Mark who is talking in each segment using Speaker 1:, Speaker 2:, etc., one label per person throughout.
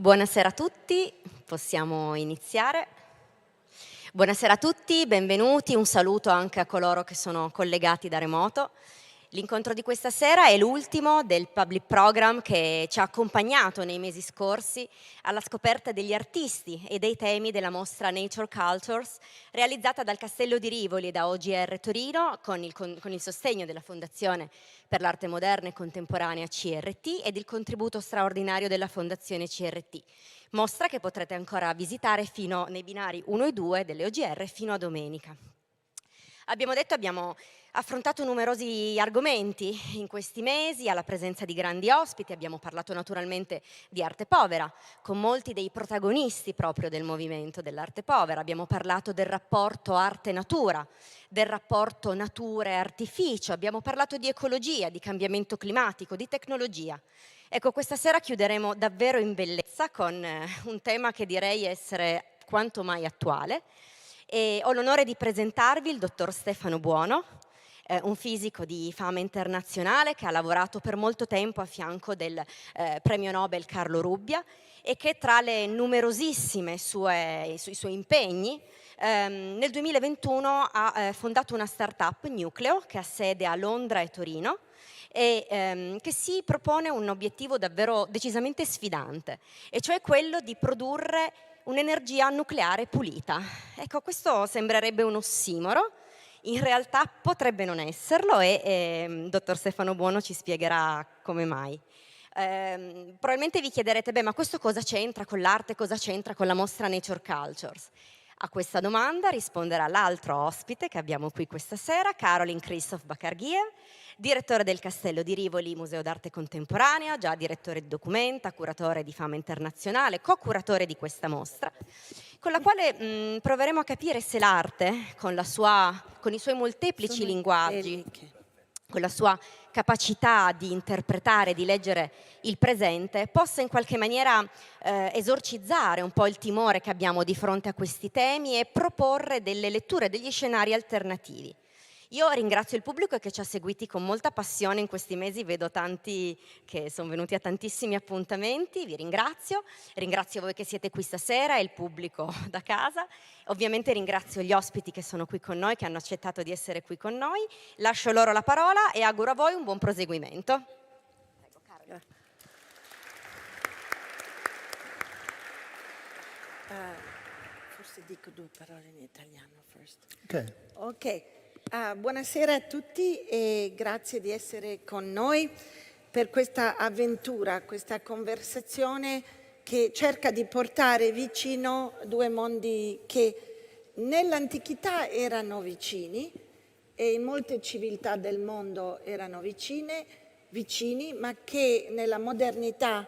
Speaker 1: Buonasera a tutti, possiamo iniziare. Buonasera a tutti, benvenuti, un saluto anche a coloro che sono collegati da remoto. L'incontro di questa sera è l'ultimo del public program che ci ha accompagnato nei mesi scorsi alla scoperta degli artisti e dei temi della mostra Nature Cultures, realizzata dal Castello di Rivoli e da OGR Torino con il sostegno della Fondazione per l'Arte Moderna e Contemporanea CRT ed il contributo straordinario della Fondazione CRT. Mostra che potrete ancora visitare fino nei binari 1 e 2 delle OGR fino a domenica. Abbiamo affrontato numerosi argomenti in questi mesi, alla presenza di grandi ospiti. Abbiamo parlato naturalmente di arte povera, con molti dei protagonisti proprio del movimento dell'arte povera. Abbiamo parlato del rapporto arte-natura, del rapporto natura e artificio. Abbiamo parlato di ecologia, di cambiamento climatico, di tecnologia. Ecco, questa sera chiuderemo davvero in bellezza con un tema che direi essere quanto mai attuale. E ho l'onore di presentarvi il dottor Stefano Buono, un fisico di fama internazionale che ha lavorato per molto tempo a fianco del premio Nobel Carlo Rubbia e che tra le numerosissime i suoi impegni nel 2021 ha fondato una startup, Nuclei, che ha sede a Londra e Torino e che si propone un obiettivo davvero decisamente sfidante, e cioè quello di produrre un'energia nucleare pulita. Ecco, questo sembrerebbe un ossimoro, in realtà potrebbe non esserlo e dottor Stefano Buono ci spiegherà come mai. Probabilmente vi chiederete, ma questo cosa c'entra con l'arte, cosa c'entra con la mostra Nature Cultures? A questa domanda risponderà l'altro ospite che abbiamo qui questa sera, Carolyn Christov-Bakargiev, direttore del Castello di Rivoli, Museo d'Arte Contemporanea, già direttore di Documenta, curatore di fama internazionale, co-curatore di questa mostra, con la quale proveremo a capire se l'arte, con i suoi molteplici linguaggi, con la sua capacità di interpretare, di leggere il presente, possa in qualche maniera esorcizzare un po' il timore che abbiamo di fronte a questi temi e proporre delle letture, degli scenari alternativi. Io ringrazio il pubblico che ci ha seguiti con molta passione in questi mesi, vedo tanti che sono venuti a tantissimi appuntamenti, vi ringrazio voi che siete qui stasera e il pubblico da casa. Ovviamente ringrazio gli ospiti che sono qui con noi, che hanno accettato di essere qui con noi. Lascio loro la parola e auguro a voi un buon proseguimento. Prego, Carolyn.
Speaker 2: Forse dico due parole in italiano first.
Speaker 3: Ok.
Speaker 2: Buonasera a tutti e grazie di essere con noi per questa avventura, questa conversazione che cerca di portare vicino due mondi che nell'antichità erano vicini e in molte civiltà del mondo erano vicini, ma che nella modernità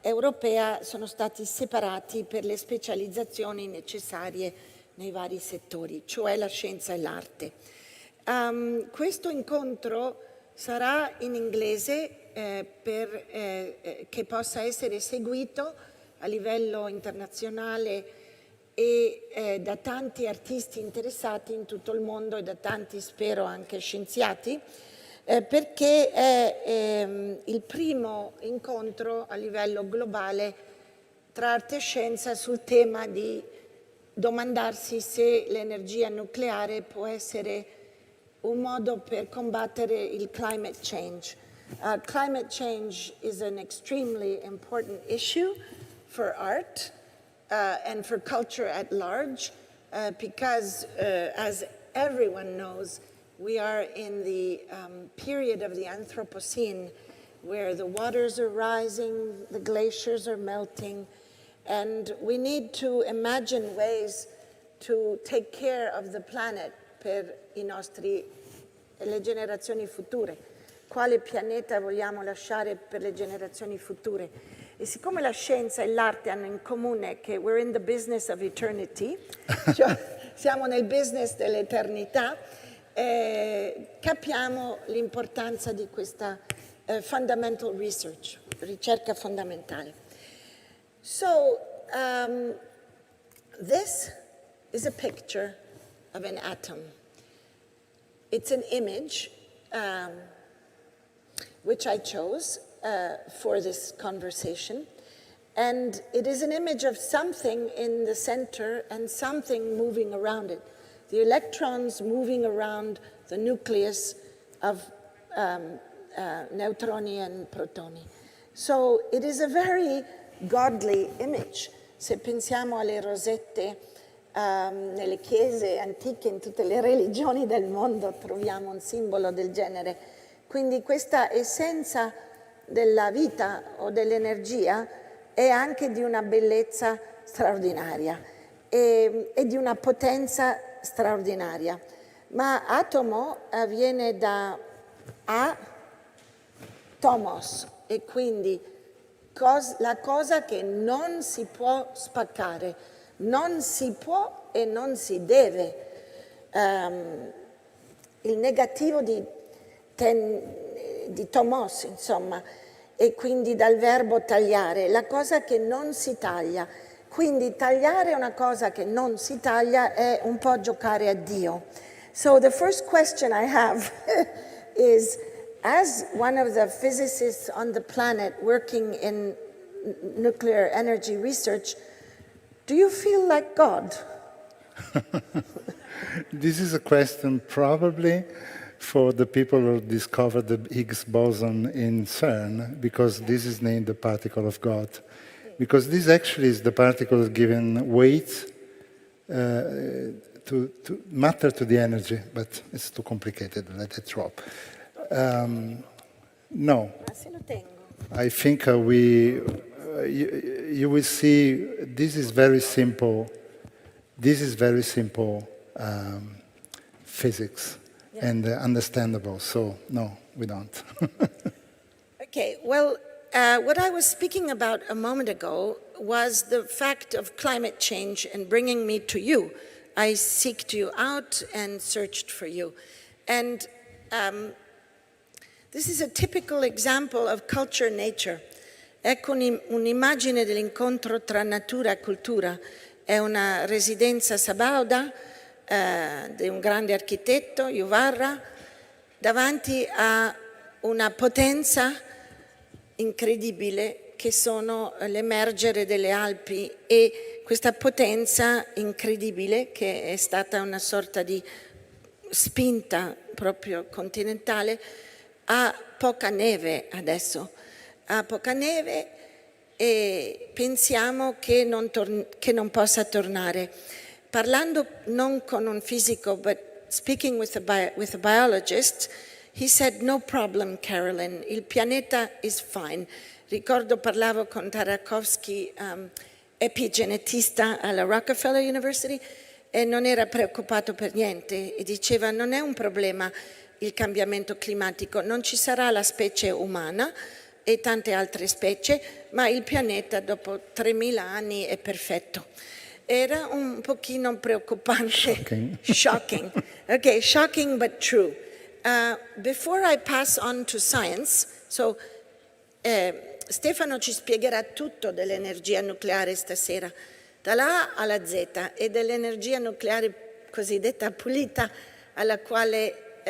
Speaker 2: europea sono stati separati per le specializzazioni necessarie nei vari settori, cioè la scienza e l'arte. Questo incontro sarà in inglese che possa essere seguito a livello internazionale e da tanti artisti interessati in tutto il mondo e da tanti, spero, anche scienziati, perché è il primo incontro a livello globale tra arte e scienza sul tema di domandarsi se l'energia nucleare può essere un modo per combattere il climate change. Climate change is an extremely important issue for art and for culture at large because, as everyone knows, we are in the period of the Anthropocene where the waters are rising, the glaciers are melting, and we need to imagine ways to take care of the planet per le generazioni future. Quale pianeta vogliamo lasciare per le generazioni future? E siccome la scienza e l'arte hanno in comune che we're in the business of eternity, cioè siamo nel business dell'eternità, capiamo l'importanza di questa fundamental research, ricerca fondamentale. So, this is a picture of an atom. It's an image which I chose for this conversation. And it is an image of something in the center and something moving around it. The electrons moving around the nucleus of neutroni and protoni. So it is a very godly image. Se pensiamo alle rosette nelle chiese antiche, in tutte le religioni del mondo, troviamo un simbolo del genere. Quindi questa essenza della vita o dell'energia è anche di una bellezza straordinaria e di una potenza straordinaria. Ma atomo viene da atomos, e quindi la cosa che non si può spaccare, non si può e non si deve. Il negativo di tomos, insomma, e quindi dal verbo tagliare, la cosa che non si taglia. Quindi tagliare una cosa che non si taglia è un po' giocare a Dio. So the first question I have is, as one of the physicists on the planet working in nuclear energy research, do you feel like God?
Speaker 3: This is a question probably for the people who discovered the Higgs boson in CERN, because this is named the particle of God. Because this actually is the particle given weight to matter to the energy, but it's too complicated, let it drop. No, I think you will see this is very simple. This is very simple physics and understandable. So no, we don't.
Speaker 2: Okay, well, what I was speaking about a moment ago was the fact of climate change and bringing me to you. I seeked you out and searched for you. And this is a typical example of culture-nature. Ecco un'immagine dell'incontro tra natura e cultura. È una residenza sabauda di un grande architetto, Juvarra, davanti a una potenza incredibile che sono l'emergere delle Alpi, e questa potenza incredibile, che è stata una sorta di spinta proprio continentale, ha poca neve adesso, ha poca neve e pensiamo che non possa tornare. Parlando non con un fisico, but speaking with a biologist, he said, no problem, Carolyn, il pianeta is fine. Ricordo parlavo con Tarkovsky, epigenetista alla Rockefeller University, e non era preoccupato per niente e diceva non è un problema il cambiamento climatico, non ci sarà la specie umana e tante altre specie, ma il pianeta dopo 3000 anni è perfetto. Era un pochino preoccupante.
Speaker 3: Shocking.
Speaker 2: Shocking. Okay, shocking but true. Before I pass on to science, so Stefano ci spiegherà tutto dell'energia nucleare stasera, dalla A alla Z, e dell'energia nucleare cosiddetta pulita, alla quale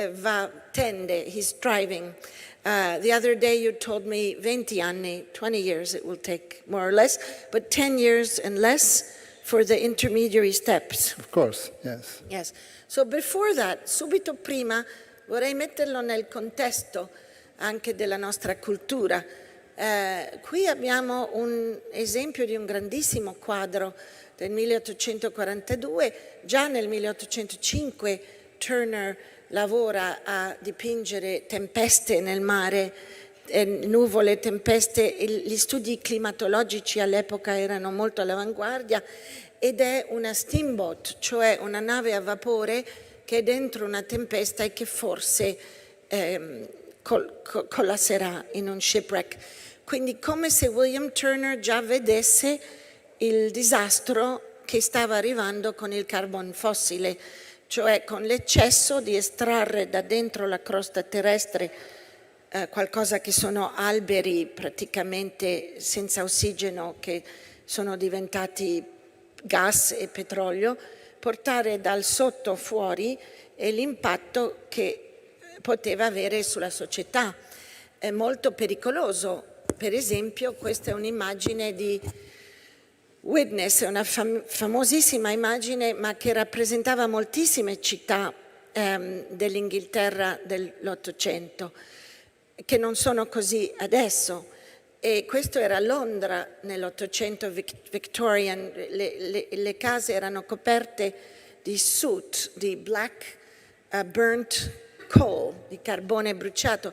Speaker 2: tende, he's striving. The other day you told me 20 anni, 20 years it will take more or less, but 10 years and less for the intermediary steps.
Speaker 3: Of course, yes.
Speaker 2: Yes. So before that, subito prima, vorrei metterlo nel contesto anche della nostra cultura. Qui abbiamo un esempio di un grandissimo quadro del 1842. Già nel 1805 Turner lavora a dipingere tempeste nel mare, nuvole, tempeste. Gli studi climatologici all'epoca erano molto all'avanguardia, ed è una steamboat, cioè una nave a vapore che è dentro una tempesta e che forse collasserà in un shipwreck. Quindi come se William Turner già vedesse il disastro che stava arrivando con il carbon fossile, cioè con l'eccesso di estrarre da dentro la crosta terrestre qualcosa che sono alberi praticamente senza ossigeno, che sono diventati gas e petrolio, portare dal sotto fuori, e l'impatto che poteva avere sulla società. È molto pericoloso. Per esempio, questa è un'immagine di Witness, è una famosissima immagine, ma che rappresentava moltissime città dell'Inghilterra dell'Ottocento, che non sono così adesso. E questo era Londra nell'Ottocento Victorian, le case erano coperte di soot, di black burnt coal, di carbone bruciato,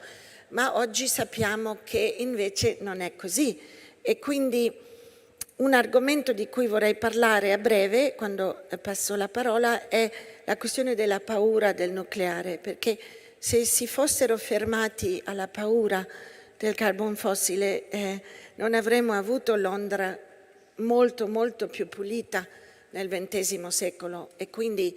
Speaker 2: ma oggi sappiamo che invece non è così. E quindi un argomento di cui vorrei parlare a breve, quando passo la parola, è la questione della paura del nucleare, perché se si fossero fermati alla paura del carbone fossile non avremmo avuto Londra molto, molto più pulita nel XX secolo. E quindi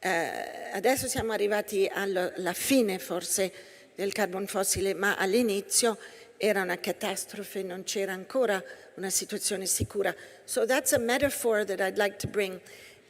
Speaker 2: adesso siamo arrivati alla fine forse del carbone fossile, ma all'inizio era una catastrofe, non c'era ancora una situazione sicura. So that's a metaphor that I'd like to bring.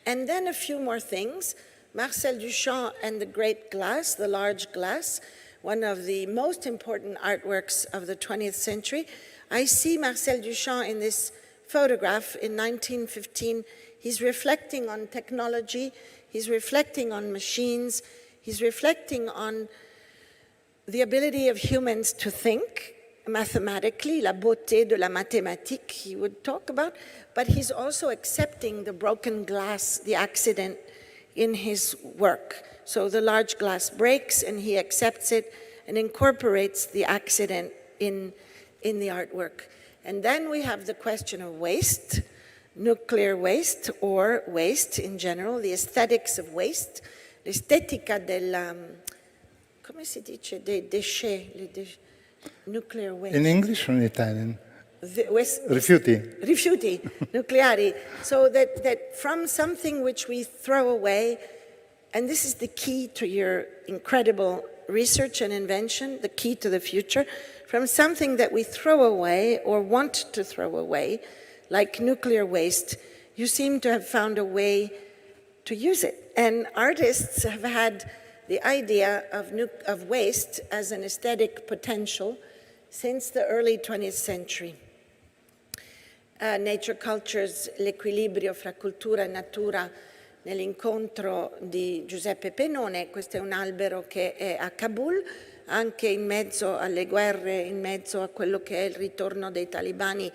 Speaker 2: And then a few more things. Marcel Duchamp and the Great Glass, the Large Glass, one of the most important artworks of the 20th century. I see Marcel Duchamp in this photograph in 1915. He's reflecting on technology, he's reflecting on machines, he's reflecting on the ability of humans to think mathematically, la beauté de la mathématique he would talk about, but he's also accepting the broken glass, the accident in his work. So the large glass breaks and he accepts it and incorporates the accident in the artwork. And then we have the question of waste, nuclear waste or waste in general, the aesthetics of waste, l'estetica della, come si dice, dei déchets, nuclear waste.
Speaker 3: In English or in Italian? Rifiuti.
Speaker 2: Nucleari. So that from something which we throw away, and this is the key to your incredible research and invention, the key to the future, from something that we throw away or want to throw away, like nuclear waste, you seem to have found a way to use it. And artists have had the idea of waste as an aesthetic potential since the early 20th century. Nature Cultures, l'equilibrio fra cultura e natura nell'incontro di Giuseppe Pennone. Questo è un albero che è a Kabul, anche in mezzo alle guerre, in mezzo a quello che è il ritorno dei talibani.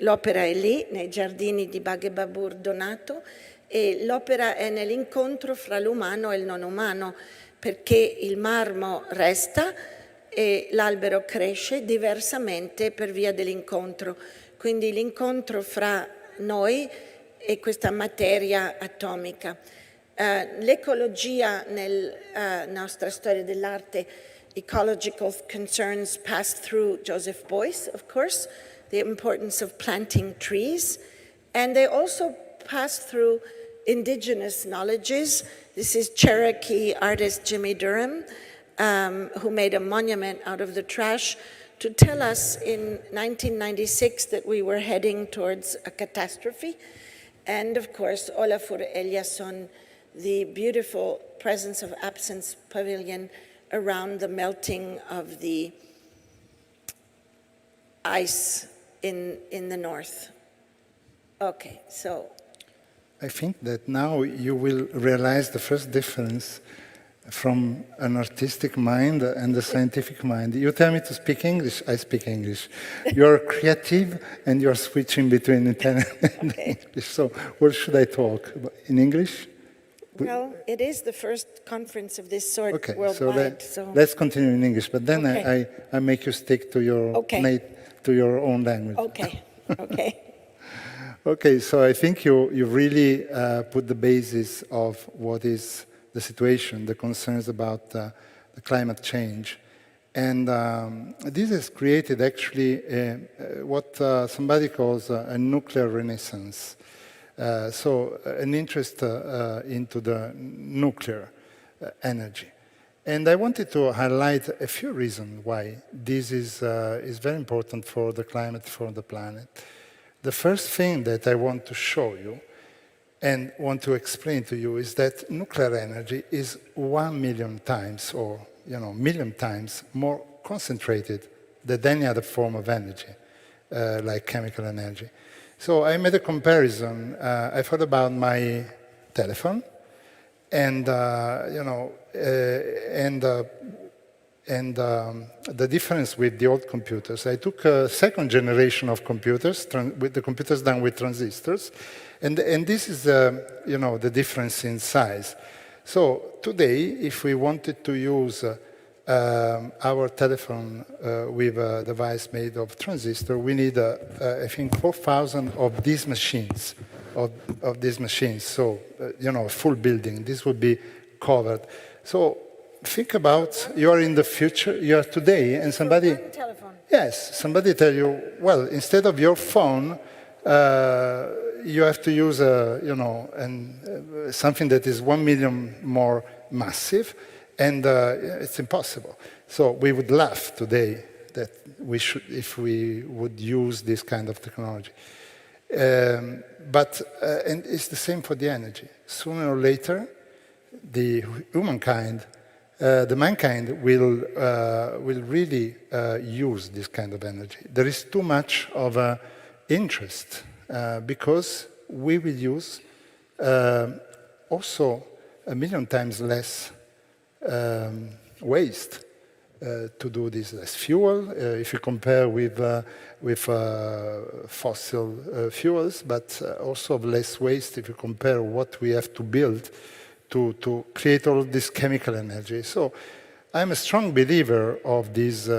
Speaker 2: L'opera è lì, nei giardini di Baghe-Babur Donato, e l'opera è nell'incontro fra l'umano e il non umano, perché il marmo resta e l'albero cresce diversamente per via dell'incontro. Quindi l'incontro fra noi e questa materia atomica. L'ecologia nella nostra storia dell'arte, ecological concerns pass through Joseph Beuys, of course, the importance of planting trees, and they also pass through indigenous knowledges. This is Cherokee artist Jimmy Durham, who made a monument out of the trash to tell us in 1996 that we were heading towards a catastrophe. And of course, Olafur Eliasson, the beautiful presence of absence pavilion around the melting of the ice in the north. Okay, so.
Speaker 3: I think that now you will realize the first difference from an artistic mind and a scientific mind. You tell me to speak English, I speak English. You're creative and you're switching between Italian and English. So what should I talk? In English?
Speaker 2: Well, it is the first conference of this sort worldwide. So
Speaker 3: let's continue in English, but then I make you stick to your to your own language.
Speaker 2: Okay, okay.
Speaker 3: Okay, so I think you really put the basis of what is the situation, the concerns about the climate change. And this has created actually what somebody calls a nuclear renaissance. So an interest into the nuclear energy. And I wanted to highlight a few reasons why this is very important for the climate, for the planet. The first thing that I want to show you and want to explain to you is that nuclear energy is 1 million times or million times more concentrated than any other form of energy. like chemical energy. So I made a comparison. I thought about my telephone, and the difference with the old computers. I took a second generation of computers, with the computers done with transistors, and this is the difference in size. So today, if we wanted to use our telephone with a device made of transistor, we need, I think, 4,000 of these machines. Of these machines, so a full building. This would be covered. So think about you are in the future, you are today, and somebody, somebody tell you, well, instead of your phone, you have to use something that is 1 million more massive, and it's impossible. So we would laugh today that we should, if we would use this kind of technology. But it's the same for the energy. Sooner or later, the mankind will really use this kind of energy. There is too much of interest because we will use also 1 million times less waste to do this, less fuel, if you compare with fossil fuels, but also less waste if you compare what we have to build to create all this chemical energy. So I'm a strong believer of this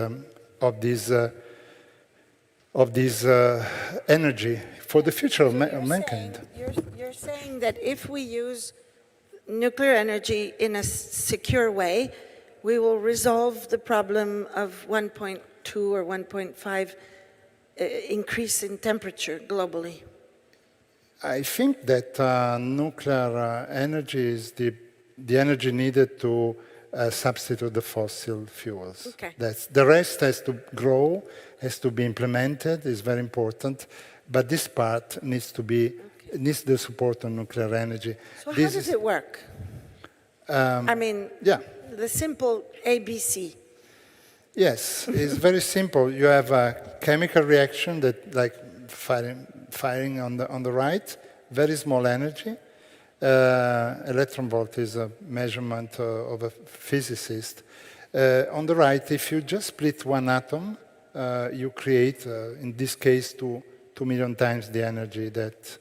Speaker 3: energy for the future of mankind.
Speaker 2: You're saying that if we use nuclear energy in a secure way, we will resolve the problem of 1.2 or 1.5 increase in temperature globally.
Speaker 3: I think that nuclear energy is the energy needed to substitute the fossil fuels.
Speaker 2: Okay.
Speaker 3: The rest has to grow, has to be implemented, is very important, but this part needs to be needs the support of nuclear energy.
Speaker 2: So how does it work? The simple ABC.
Speaker 3: Yes, it's very simple. You have a chemical reaction that, like firing on the right, very small energy. Electron volt is a measurement of a physicist. On the right, if you just split one atom, you create, in this case, 2 million times the energy that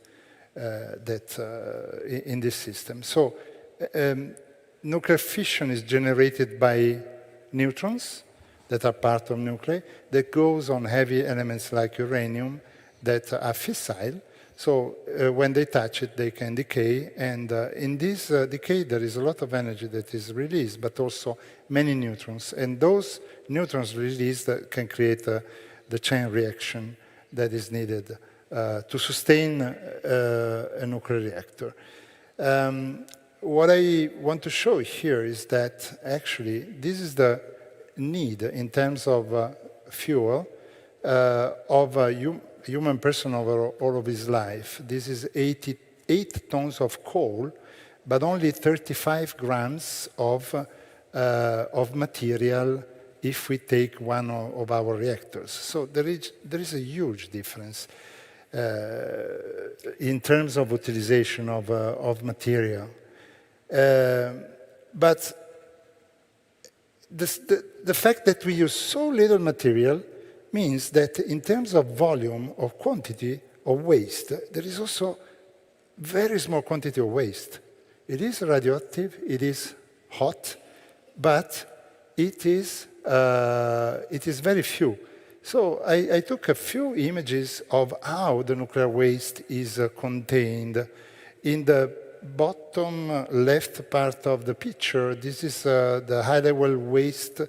Speaker 3: in this system. So nuclear fission is generated by neutrons that are part of nuclei that goes on heavy elements like uranium that are fissile. So when they touch it, they can decay. And in this decay, there is a lot of energy that is released, but also many neutrons. And those neutrons released can create the chain reaction that is needed to sustain a nuclear reactor. What I want to show here is that actually this is the need in terms of fuel of a human person over all of his life. This is 88 tons of coal, but only 35 grams of material if we take one of our reactors. So there is a huge difference in terms of utilization of material. But the fact that we use so little material means that in terms of volume or quantity of waste, there is also very small quantity of waste. It is radioactive, it is hot, but it is very few. So I took a few images of how the nuclear waste is contained. In the bottom left part of the picture, this is the high-level waste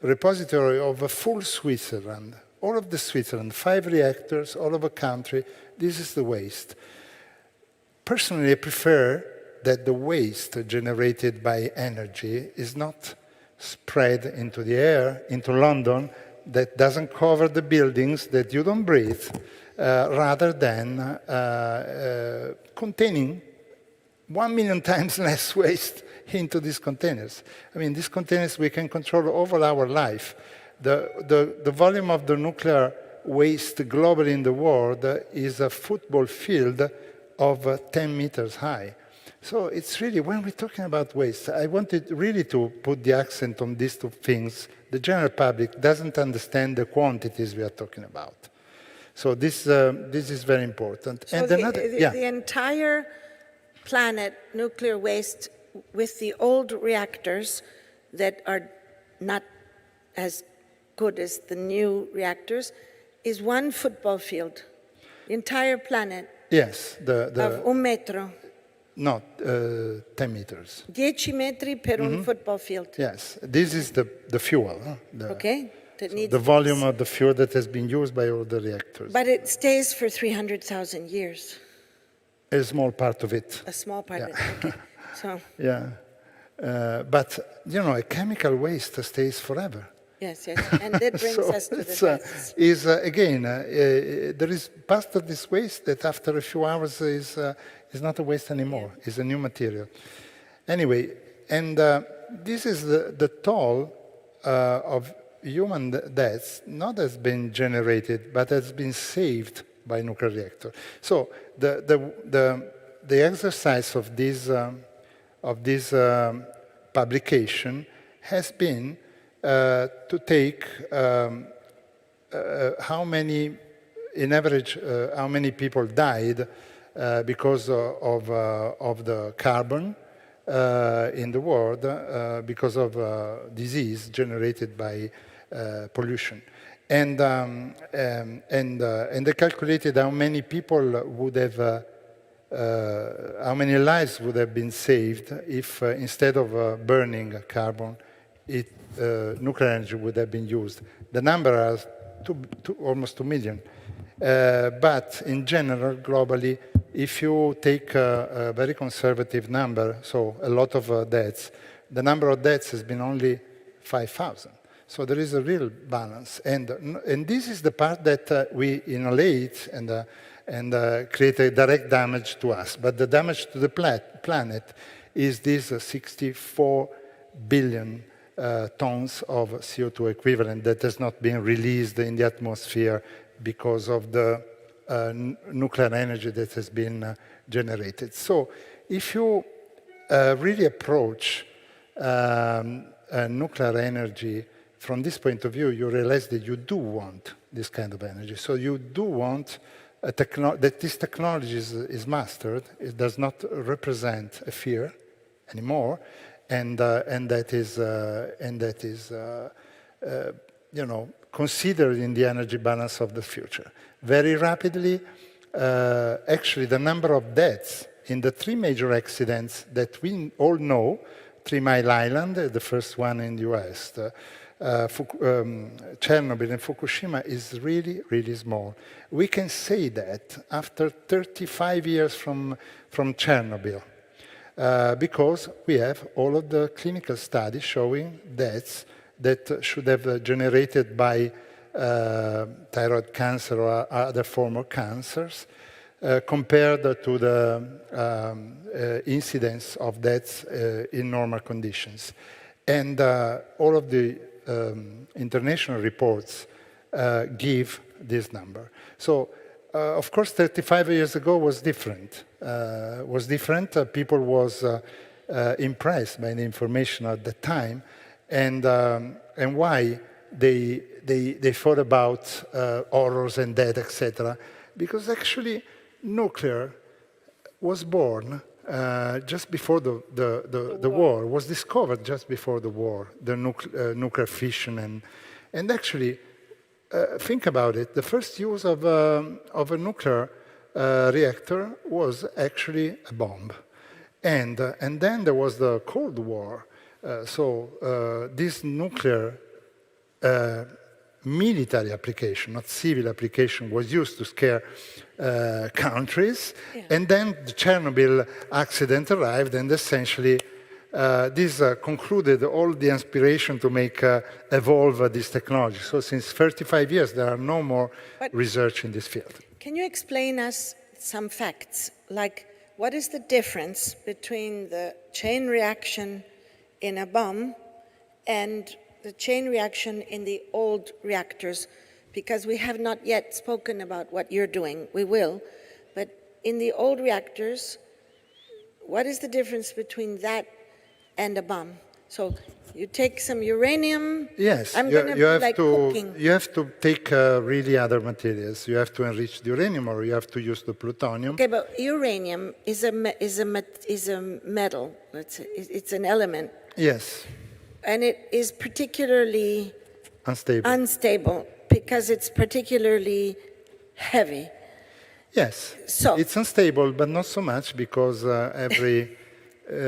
Speaker 3: repository of a full Switzerland. All of the Switzerland, 5 reactors, all over the country, this is the waste. Personally, I prefer that the waste generated by energy is not spread into the air, into London, that doesn't cover the buildings that you don't breathe, rather than containing 1 million times less waste into these containers. I mean, these containers we can control over our life. The volume of the nuclear waste globally in the world is a football field of 10 meters high. So it's really, when we're talking about waste, I wanted really to put the accent on these two things. The general public doesn't understand the quantities we are talking about. So this is very important.
Speaker 2: So
Speaker 3: And
Speaker 2: the entire planet nuclear waste with the old reactors that are not as good as the new reactors is one football field. The entire planet.
Speaker 3: Yes,
Speaker 2: of 1 metro.
Speaker 3: No, 10 meters.
Speaker 2: 10 metri per un football field.
Speaker 3: Yes, this is the fuel. Huh?
Speaker 2: Okay. That needs
Speaker 3: the volume of the fuel that has been used by all the reactors.
Speaker 2: But it stays for 300,000 years.
Speaker 3: A small part of it.
Speaker 2: A small part of it. Okay. So.
Speaker 3: Yeah. But, you know, a chemical waste stays forever.
Speaker 2: Yes, yes. And that brings us to the
Speaker 3: there is part of this waste that after a few hours is not a waste anymore. Yeah. It's a new material. Anyway, and this is the toll of human deaths, not has been generated, but has been saved by nuclear reactor. So the exercise of this publication has been to take how many, in average, how many people died because of the carbon in the world because of disease generated by pollution. And they calculated how many people would have, how many lives would have been saved if instead of burning carbon, nuclear energy would have been used. The number is almost 2 million. But in general, globally, if you take a very conservative number, so a lot of deaths, the number of deaths has been only 5,000. So there is a real balance. And this is the part that we inhalate and create a direct damage to us. But the damage to the planet is this 64 billion tons of CO2 equivalent that has not been released in the atmosphere because of the nuclear energy that has been generated. So if you really approach nuclear energy from this point of view, you realize that you do want this kind of energy. So you do want that this technology is mastered. It does not represent a fear anymore, and that is you know, considered in the energy balance of the future. Very rapidly, actually, the number of deaths in the 3 major accidents that we all know, 3 Mile Island, the first one in the US, Chernobyl and Fukushima, is really, really small. We can say that after 35 years from Chernobyl, because we have all of the clinical studies showing deaths that should have generated by thyroid cancer or other form of cancers compared to the incidence of deaths in normal conditions. And all of the international reports give this number. So, of course, 35 years ago was different. People was impressed by the information at the time, and why they thought about horrors and death, etc. Because actually, nuclear was born just before the war, was discovered just before the war, the nuclear fission. And actually, think about it, the first use of a nuclear reactor was actually a bomb. And then there was the Cold War. So this nuclear military application, not civil application, was used to scare countries. Yeah. And then the Chernobyl accident arrived, and essentially this concluded all the inspiration to make evolve this technology. So since 35 years, there are no more research in this field.
Speaker 2: Can you explain us some facts? Like, what is the difference between the chain reaction in a bomb and the chain reaction in the old reactors? because we have not yet spoken about what you're doing. We will. But in the old reactors, what is the difference between that and a bomb? So you take some uranium.
Speaker 3: Yes,
Speaker 2: I'm
Speaker 3: you,
Speaker 2: going
Speaker 3: you
Speaker 2: to
Speaker 3: have
Speaker 2: like
Speaker 3: to
Speaker 2: cooking.
Speaker 3: you have to take really other materials. You have to enrich the uranium, or you have to use the plutonium.
Speaker 2: Okay, but uranium is a metal. Let's say it's an element,
Speaker 3: Yes,
Speaker 2: and it is particularly
Speaker 3: unstable.
Speaker 2: because it's particularly heavy.
Speaker 3: Yes,
Speaker 2: So-
Speaker 3: it's unstable, but not so much, because every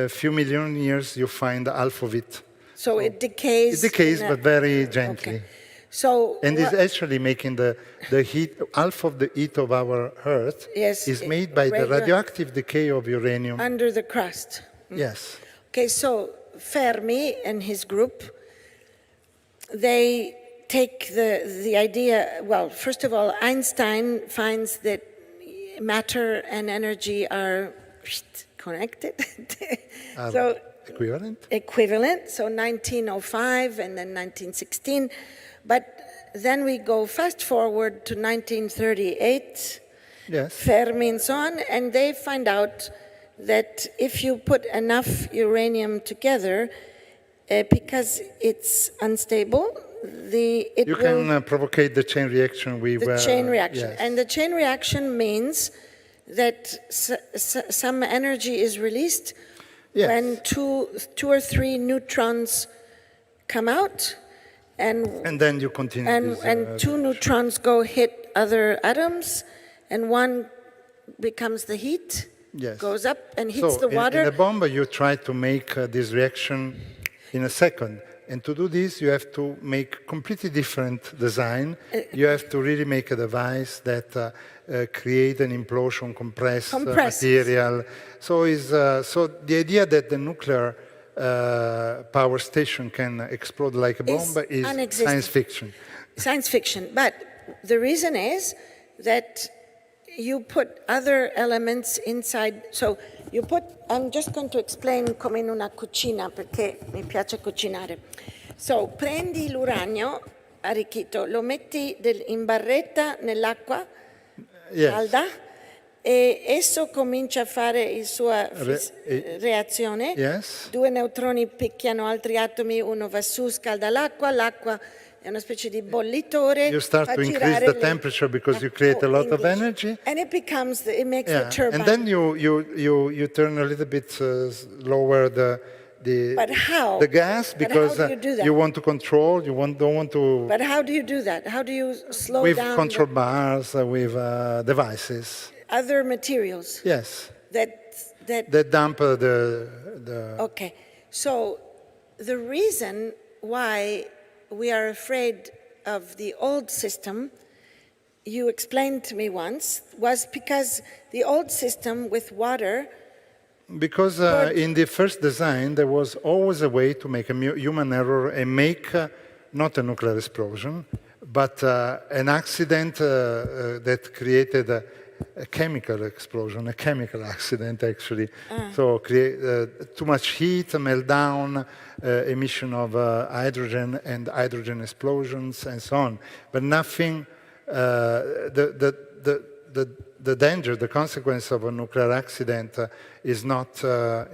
Speaker 3: few million years you find half of it.
Speaker 2: So it decays.
Speaker 3: It decays,
Speaker 2: in a-
Speaker 3: but very gently.
Speaker 2: Okay. So
Speaker 3: And
Speaker 2: what-
Speaker 3: it's actually making the heat, half of the heat of our Earth
Speaker 2: Yes,
Speaker 3: is made by the radioactive decay of uranium.
Speaker 2: under the crust.
Speaker 3: Yes.
Speaker 2: Okay, so Fermi and his group, they take the idea, well, first of all, Einstein finds that matter and energy are connected. So
Speaker 3: Equivalent?
Speaker 2: so 1905 and then 1916. But then we go fast forward to 1938,
Speaker 3: Yes.
Speaker 2: Fermi and so on, and they find out that if you put enough uranium together, because it's unstable, it
Speaker 3: You
Speaker 2: will
Speaker 3: can provocate the chain reaction
Speaker 2: the chain reaction.
Speaker 3: Yes.
Speaker 2: And the chain reaction means that some energy is released
Speaker 3: Yes.
Speaker 2: when two or three neutrons come out,
Speaker 3: And then you continue this,
Speaker 2: and two neutrons go hit other atoms, and one becomes the heat,
Speaker 3: Yes.
Speaker 2: goes up and hits
Speaker 3: So
Speaker 2: the water.
Speaker 3: in a bomb, you try to make this reaction in a second. And to do this, you have to make completely different design. You have to really make a device that create an implosion, compressed material. So the idea that the nuclear power station can explode like a bomb is science fiction.
Speaker 2: Science fiction. But the reason is that you put other elements inside. So you put, I'm just going to explain come in una cucina, perché mi piace cucinare. So prendi l'uranio arricchito, lo metti in barretta nell'acqua calda, e esso comincia a fare il sua reazione.
Speaker 3: Yes.
Speaker 2: Due neutroni picchiano altri atomi, uno va su, scalda l'acqua è una specie di bollitore.
Speaker 3: You start to increase the temperature because you create a lot of energy.
Speaker 2: And it makes the turbine.
Speaker 3: And then you turn a little bit lower the gas, because you want to control, don't want to...
Speaker 2: But how do you do that? How do you slow
Speaker 3: with
Speaker 2: down?
Speaker 3: With control bars, with devices.
Speaker 2: Other materials.
Speaker 3: Yes.
Speaker 2: That
Speaker 3: dump the...
Speaker 2: Okay. So the reason why we are afraid of the old system, you explained to me once, was because the old system with water...
Speaker 3: Because in the first design, there was always a way to make a human error and make not a nuclear explosion, but an accident that created a chemical explosion, a chemical accident, actually. So create too much heat, meltdown, emission of hydrogen and hydrogen explosions, and so on. But nothing, the danger, the consequence of a nuclear accident is not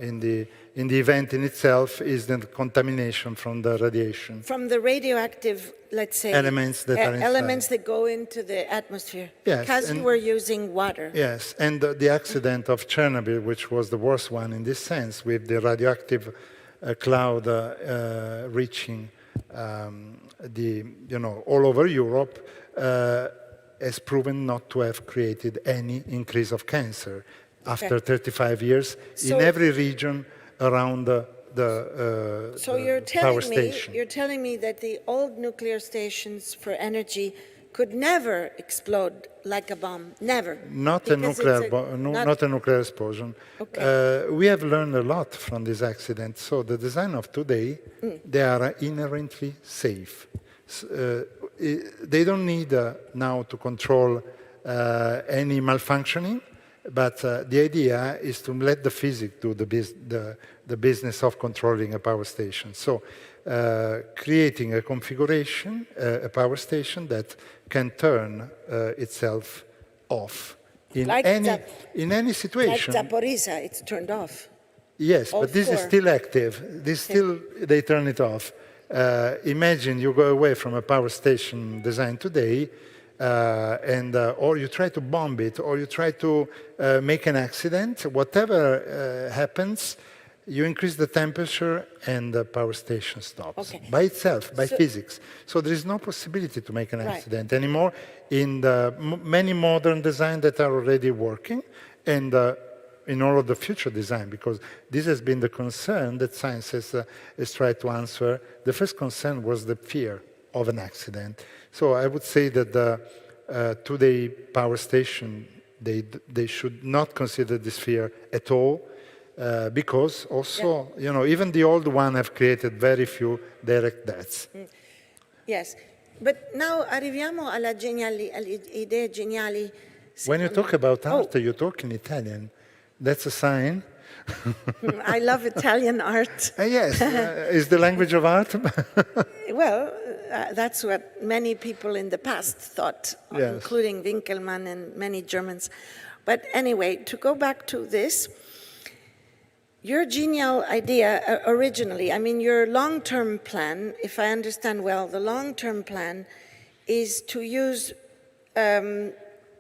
Speaker 3: in the event in itself, is the contamination from the radiation.
Speaker 2: From the radioactive, let's say,
Speaker 3: elements that are inside.
Speaker 2: Elements that go into the atmosphere.
Speaker 3: Yes,
Speaker 2: because you were using water.
Speaker 3: Yes, and the accident of Chernobyl, which was the worst one in this sense, with the radioactive cloud reaching all over Europe, has proven not to have created any increase of cancer after 35 years in every region around the power station.
Speaker 2: You're telling me that the old nuclear stations for energy could never explode like a bomb, never.
Speaker 3: Not a nuclear explosion.
Speaker 2: Okay.
Speaker 3: We have learned a lot from this accident. So the design of today, they are inherently safe. They don't need now to control any malfunctioning. But the idea is to let the physics do the business of controlling a power station. So creating a configuration, a power station that can turn itself off in any situation.
Speaker 2: Like Zaporizhzhia, it's turned off.
Speaker 3: Yes, but this is still active. They turn it off. Imagine you go away from a power station designed today, or you try to bomb it, or you try to make an accident. Whatever happens, you increase the temperature and the power station stops by itself, by physics. So there is no possibility to make an accident anymore in the many modern designs that are already working, and in all of the future design, because this has been the concern that science has tried to answer. The first concern was the fear of an accident. So I would say that the today power station, they should not consider this fear at all, because also, even the old one have created very few direct deaths.
Speaker 2: Yes, but now arriviamo alle idee geniali.
Speaker 3: When you talk about art, you talk in Italian. That's a sign.
Speaker 2: I love Italian art.
Speaker 3: Yes, is the language of art?
Speaker 2: Well, that's what many people in the past thought, including Winkelmann and many Germans. But anyway, to go back to this, your genial idea originally, I mean, your long-term plan, if I understand well, the long-term plan is to use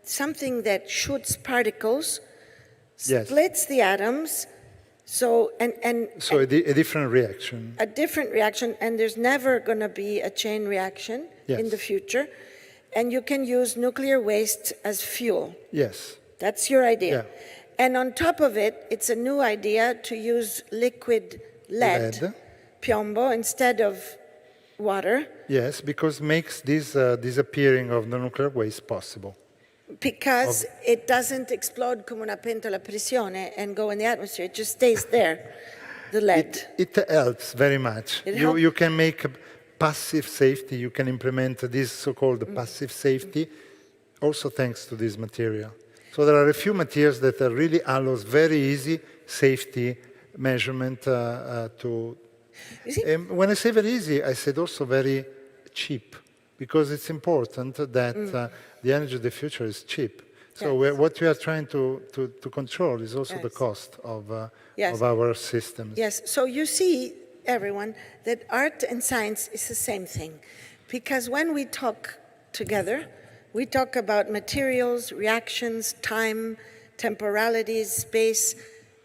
Speaker 2: something that shoots particles, splits the atoms, so a
Speaker 3: different reaction.
Speaker 2: A different reaction, and there's never going to be a chain reaction in the future, and you can use nuclear waste as fuel.
Speaker 3: Yes.
Speaker 2: That's your idea. Yeah. And on top of it, it's a new idea to use liquid lead, piombo, instead of water.
Speaker 3: Yes, because it makes this disappearing of the nuclear waste possible.
Speaker 2: Because it doesn't explode come una pentola a pressione and go in the atmosphere. It just stays there, the lead.
Speaker 3: It helps very much. You can make passive safety. You can implement this so-called passive safety, also thanks to this material. So there are a few materials that really allows very easy safety measurement when I say very easy, I said also very cheap, because it's important that the energy of the future is cheap. So what we are trying to control is also the cost of our systems.
Speaker 2: Yes, so you see, everyone, that art and science is the same thing. Because when we talk together, we talk about materials, reactions, time, temporalities, space,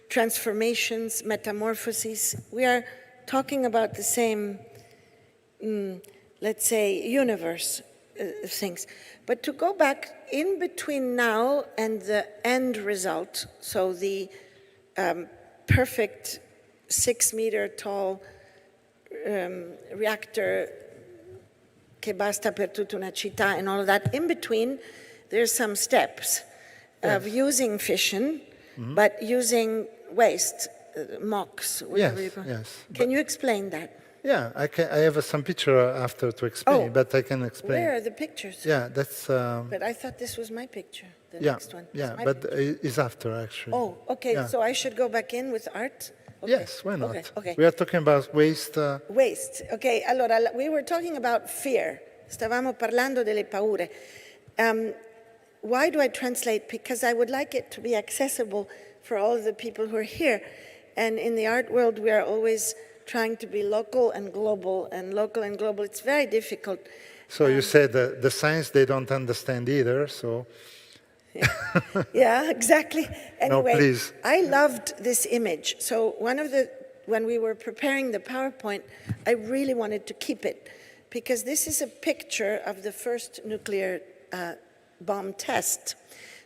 Speaker 2: transformations, metamorphoses. We are talking about the same, let's say, universe of things. But to go back in between now and the end result, so the perfect 6-meter tall reactor che basta per tutta una città and all of that, in between there's some steps of using fission, but using waste, MOX, whatever you call it.
Speaker 3: Yes.
Speaker 2: Can you explain that?
Speaker 3: Yeah, I have some picture after to explain, but I can explain.
Speaker 2: Where are the pictures?
Speaker 3: Yeah, that's...
Speaker 2: But I thought this was my picture, the next one.
Speaker 3: Yeah, but it's after, actually.
Speaker 2: Oh, okay, so I should go back in with art? Okay.
Speaker 3: Yes, why not?
Speaker 2: Okay.
Speaker 3: We are talking about waste.
Speaker 2: Waste, okay. Allora, we were talking about fear. Stavamo parlando delle paure. Why do I translate? Because I would like it to be accessible for all of the people who are here. And in the art world, we are always trying to be local and global, and local and global. It's very difficult.
Speaker 3: So you said the science they don't understand either, so...
Speaker 2: Yeah, exactly. Anyway,
Speaker 3: no, please.
Speaker 2: I loved this image. So when we were preparing the PowerPoint, I really wanted to keep it, because this is a picture of the first nuclear bomb test.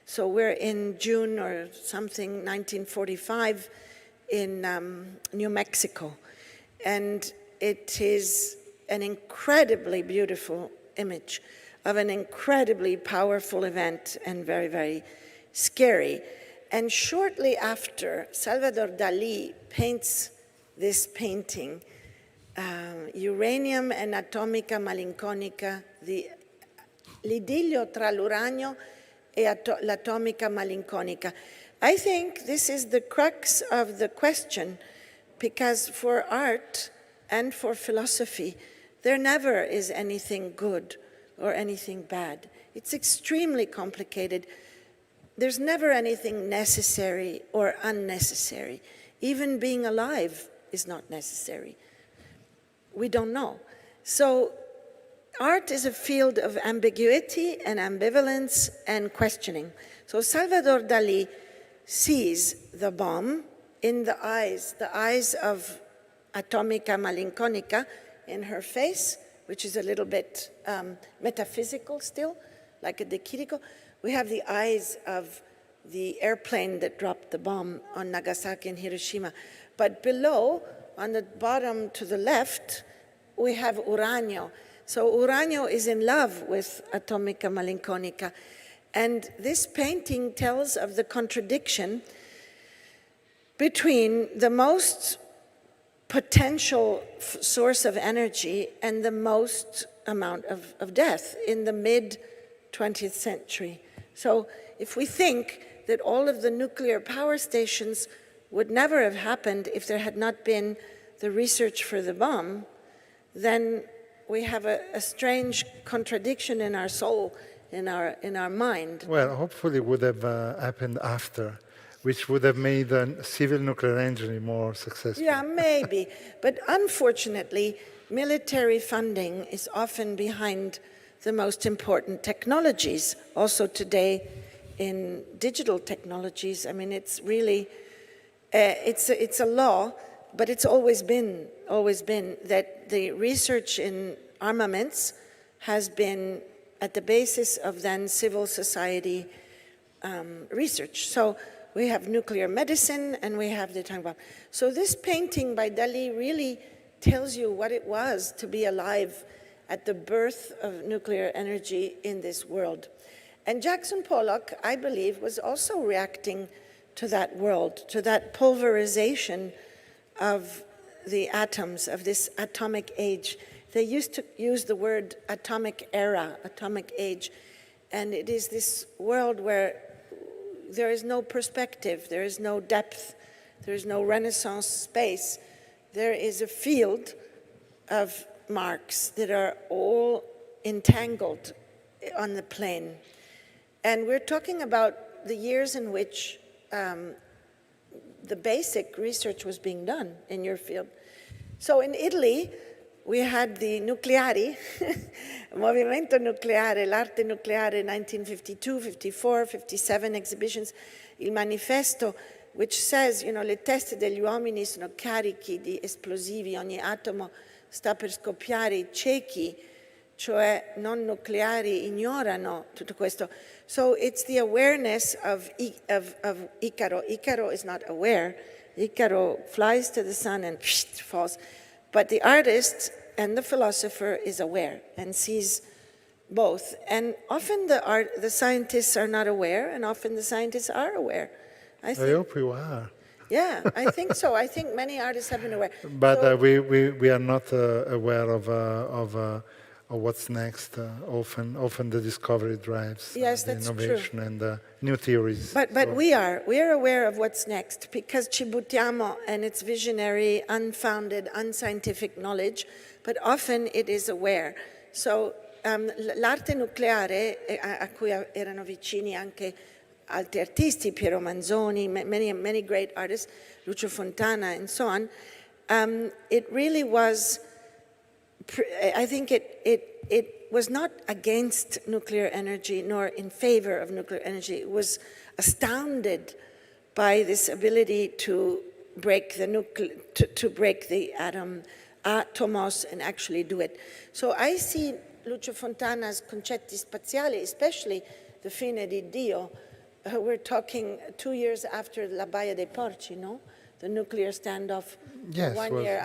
Speaker 2: So we're in June or something, 1945, in New Mexico. And it is an incredibly beautiful image of an incredibly powerful event, and very, very scary. And shortly after, Salvador Dalí paints this painting, Uranium and Atomica Malinconica, l'idillio tra l'uranio e l'atomica malinconica. I think this is the crux of the question, because for art and for philosophy, there never is anything good or anything bad. It's extremely complicated. There's never anything necessary or unnecessary. Even being alive is not necessary. We don't know. So art is a field of ambiguity and ambivalence and questioning. So Salvador Dali sees the bomb in the eyes of Atomica Malinconica in her face, which is a little bit metaphysical still, like a De Chirico. We have the eyes of the airplane that dropped the bomb on Nagasaki and Hiroshima. But below, on the bottom to the left, we have Uranio. So Uranio is in love with Atomica Malinconica. And this painting tells of the contradiction between the most potential source of energy and the most amount of death in the mid-20th century. So if we think that all of the nuclear power stations would never have happened if there had not been the research for the bomb, then we have a strange contradiction in our soul, in our mind.
Speaker 3: Well, hopefully it would have happened after, which would have made civil nuclear energy more successful.
Speaker 2: Yeah, maybe. But unfortunately, military funding is often behind the most important technologies. Also today, in digital technologies, I mean, it's really, it's a law, but it's always been that the research in armaments has been at the basis of then civil society research. So we have nuclear medicine and we have the time bomb. So this painting by Dali really tells you what it was to be alive at the birth of nuclear energy in this world. And Jackson Pollock, I believe, was also reacting to that world, to that pulverization of the atoms, of this atomic age. They used to use the word atomic era, atomic age, and it is this world where there is no perspective, there is no depth, there is no Renaissance space. There is a field of marks that are all entangled on the plane. And we're talking about the years in which the basic research was being done in your field. So in Italy, we had the Nucleari, Movimento Nucleare, l'arte nucleare, 1952, 54, 57 exhibitions, il manifesto, which says, you know, le teste degli uomini sono carichi di esplosivi, ogni atomo sta per scoppiare, i ciechi, cioè non nucleari, ignorano tutto questo. So it's the awareness of Icaro. Icaro is not aware. Icaro flies to the sun and falls. But the artist and the philosopher is aware and sees both. And often the scientists are not aware, and often the scientists are aware. I
Speaker 3: hope you are.
Speaker 2: Yeah, I think so. I think many artists have been aware.
Speaker 3: But
Speaker 2: so,
Speaker 3: we are not aware of what's next. Often the discovery drives the innovation
Speaker 2: true.
Speaker 3: And new theories.
Speaker 2: But we are aware of what's next, because Ci buttiamo and its visionary, unfounded, unscientific knowledge, but often it is aware. So l'arte nucleare, a cui erano vicini anche altri artisti, Piero Manzoni, many great artists, Lucio Fontana and so on, it really was, I think it was not against nuclear energy nor in favor of nuclear energy. It was astounded by this ability to break the to break the atomos and actually do it. So I see Lucio Fontana's concetti spaziali, especially the Fine di Dio. We're talking 2 years after La Baia dei Porci, no? The nuclear standoff.
Speaker 3: Yes,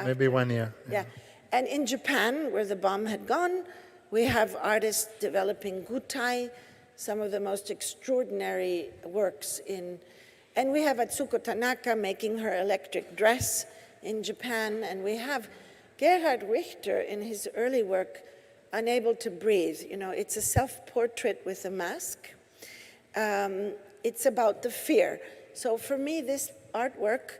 Speaker 3: maybe 1 year.
Speaker 2: Yeah. And in Japan, where the bomb had gone, we have artists developing gutai, some of the most extraordinary works and we have Atsuko Tanaka making her electric dress in Japan, and we have Gerhard Richter in his early work, Unable to Breathe. You know, it's a self-portrait with a mask. It's about the fear. So for me, this artwork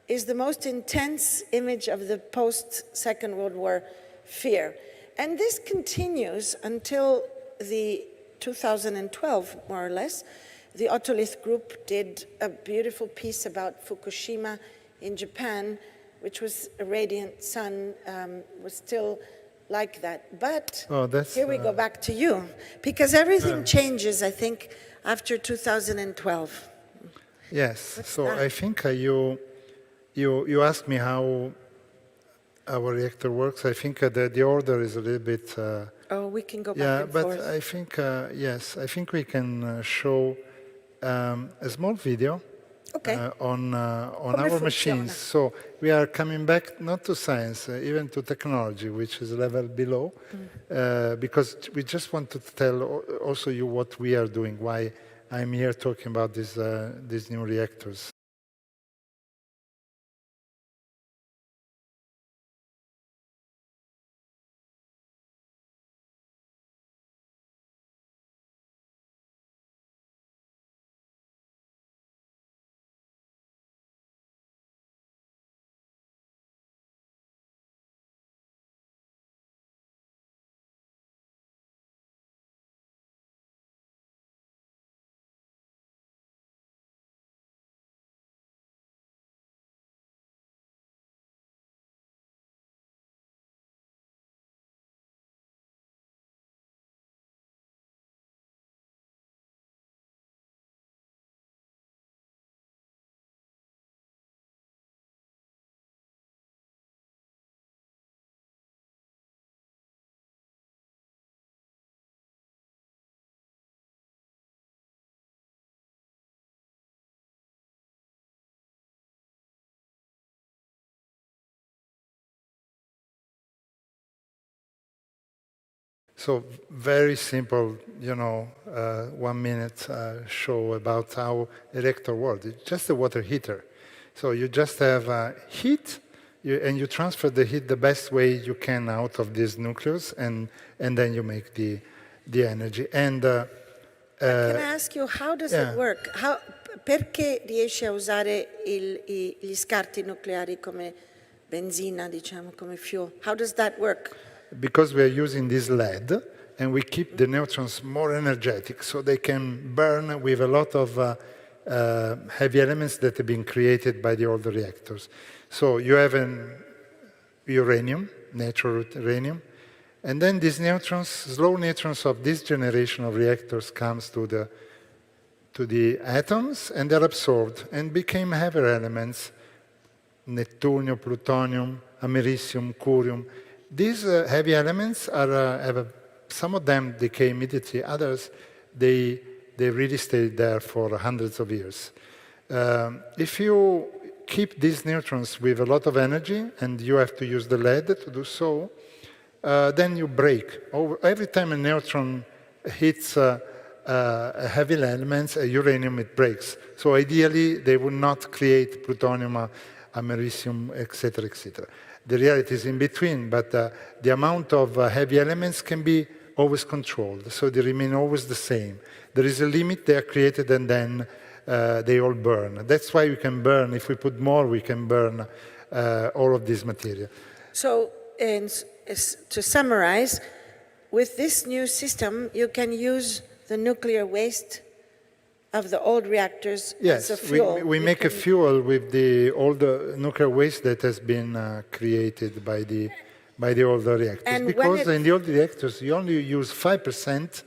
Speaker 2: is the most intense image of the post-Second World War fear. And this continues until the 2012, more or less. The Otolith group did a beautiful piece about Fukushima in Japan, which was a radiant sun, was still like that. But here we go back to you, because everything changes, I think, after 2012.
Speaker 3: Yes,
Speaker 2: What's
Speaker 3: so
Speaker 2: that?
Speaker 3: I think you asked me how our reactor works. I think the order is a little bit...
Speaker 2: We can go back
Speaker 3: yeah,
Speaker 2: and
Speaker 3: but
Speaker 2: forth.
Speaker 3: I think, yes, I think we can show a small video on our machines. So we are coming back not to science, even to technology, which is a level below, because we just wanted to tell also you what we are doing, why I'm here talking about these new reactors. So very simple, 1 minute show about how a reactor works. It's just a water heater. So you just have heat, and you transfer the heat the best way you can out of this nucleus, and then you make the energy. And
Speaker 2: Can I ask you, how does it work? Perché riesce a usare gli scarti nucleari come benzina, diciamo, come fuel? How does that work?
Speaker 3: because we are using this lead, and we keep the neutrons more energetic, so they can burn with a lot of heavy elements that have been created by the older reactors. So you have an uranium, natural uranium, and then these neutrons, slow neutrons of this generation of reactors comes to the atoms, and they're absorbed and became heavier elements, neptunium, plutonium, americium, curium. These heavy elements are, some of them decay immediately, others, they really stay there for hundreds of years. If you keep these neutrons with a lot of energy, and you have to use the lead to do so, then you break. Every time a neutron hits heavy elements, uranium, it breaks. So ideally, they would not create plutonium, americium, etc., etc. The reality is in between, but the amount of heavy elements can be always controlled, so they remain always the same. There is a limit, they are created, and then they all burn. That's why we can burn. If we put more, we can burn all of this material.
Speaker 2: So, to summarize, with this new system, you can use the nuclear waste of the old reactors as a fuel.
Speaker 3: We make a fuel with all the nuclear waste that has been created by the older reactors.
Speaker 2: And
Speaker 3: because in the old reactors, you only use 5%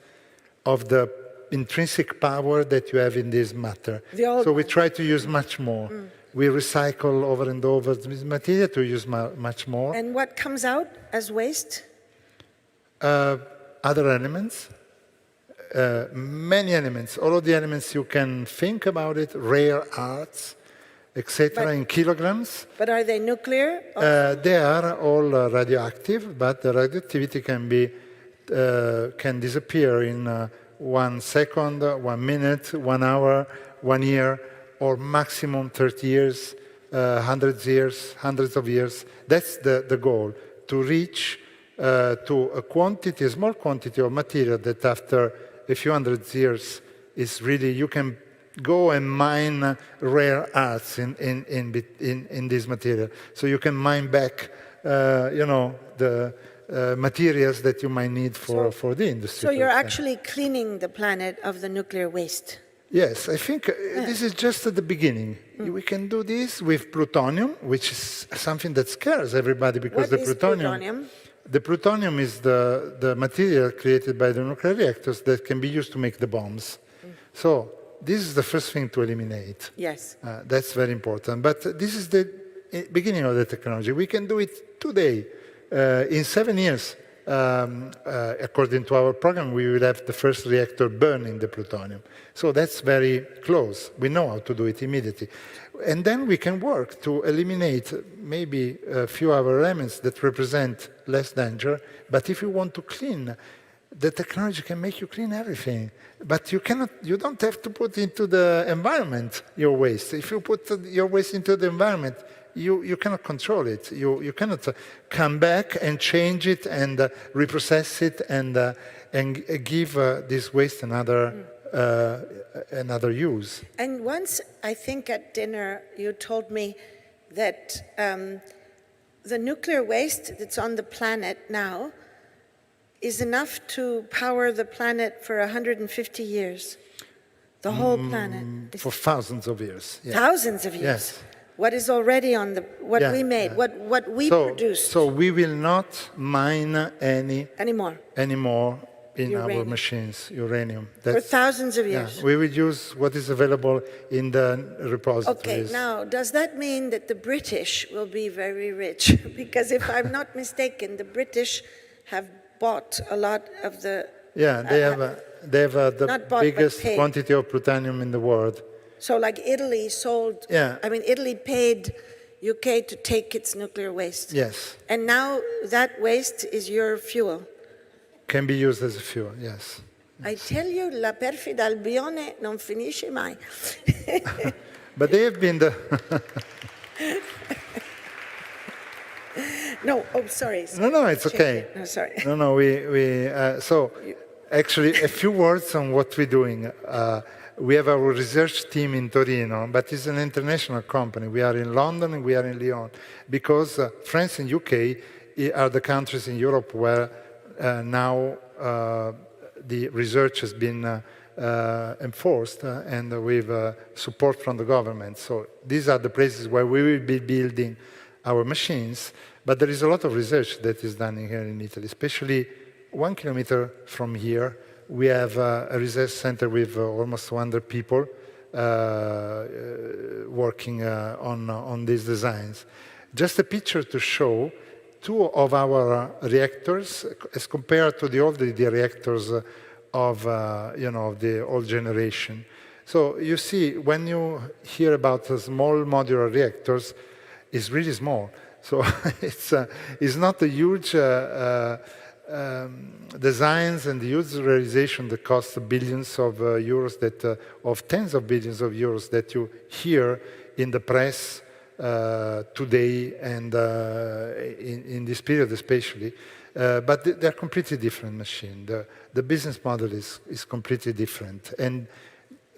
Speaker 3: of the intrinsic power that you have in this matter. So we try to use much more. We recycle over and over this material to use much more.
Speaker 2: And what comes out as waste?
Speaker 3: Other elements. Many elements, all of the elements you can think about it, rare earths, etc., in kilograms.
Speaker 2: But are they nuclear?
Speaker 3: They are all radioactive, but the radioactivity can disappear in 1 second, 1 minute, 1 hour, 1 year, or maximum 30 years, hundreds of years. That's the goal, to reach to a small quantity of material that after a few hundred years is really, you can go and mine rare earths in this material. So you can mine back, the materials that you might need for the industry.
Speaker 2: So you're actually cleaning the planet of the nuclear waste.
Speaker 3: Yes, I think this is just at the beginning. We can do this with plutonium, which is something that scares everybody because
Speaker 2: What is plutonium?
Speaker 3: The plutonium is the material created by the nuclear reactors that can be used to make the bombs. So this is the first thing to eliminate.
Speaker 2: Yes.
Speaker 3: That's very important. But this is the beginning of the technology. We can do it today. In 7 years, according to our program, we will have the first reactor burning the plutonium. So that's very close. We know how to do it immediately. And then we can work to eliminate maybe a few other elements that represent less danger. But if you want to clean, the technology can make you clean everything. But you don't have to put into the environment your waste. If you put your waste into the environment, you cannot control it. You cannot come back and change it and reprocess it and give this waste another use.
Speaker 2: And once, I think at dinner, you told me that the nuclear waste that's on the planet now is enough to power the planet for 150 years. The whole planet.
Speaker 3: For thousands of years. Yeah.
Speaker 2: Thousands of years.
Speaker 3: Yes.
Speaker 2: What is already on what we made, what we produced.
Speaker 3: So we will not mine anymore in our machines, uranium.
Speaker 2: For thousands of years.
Speaker 3: Yeah, we will use what is available in the repositories.
Speaker 2: Okay, now, does that mean that the British will be very rich? Because if I'm not mistaken, the British have bought a lot of the...
Speaker 3: Yeah, they have the biggest quantity of plutonium in the world.
Speaker 2: So like Italy sold, Italy paid UK to take its nuclear waste.
Speaker 3: Yes.
Speaker 2: And now that waste is your fuel.
Speaker 3: Can be used as a fuel, yes.
Speaker 2: I tell you, la perfida Albione non finisce mai.
Speaker 3: But they have been the...
Speaker 2: No, sorry.
Speaker 3: No, it's okay.
Speaker 2: No, sorry.
Speaker 3: No, so actually a few words on what we're doing. We have our research team in Torino, but it's an international company. We are in London and we are in Lyon, because France and UK are the countries in Europe where now the research has been enforced and with support from the government. So these are the places where we will be building our machines, but there is a lot of research that is done here in Italy, especially 1 kilometer from here. We have a research center with almost 200 people working on these designs. Just a picture to show 2 of our reactors as compared to the old reactors of the old generation. So you see, when you hear about small modular reactors, it's really small. So it's not a huge designs and huge realization that cost billions of euros, of tens of billions of euros that you hear in the press today and in this period especially. But they're completely different machines. The business model is completely different. And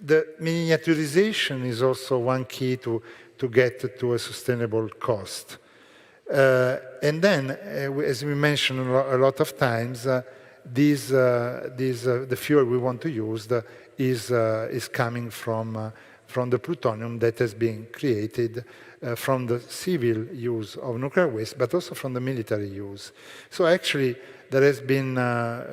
Speaker 3: the miniaturization is also one key to get to a sustainable cost. And then, as we mentioned a lot of times, the fuel we want to use is coming from the plutonium that has been created from the civil use of nuclear waste, but also from the military use. So actually, there has been,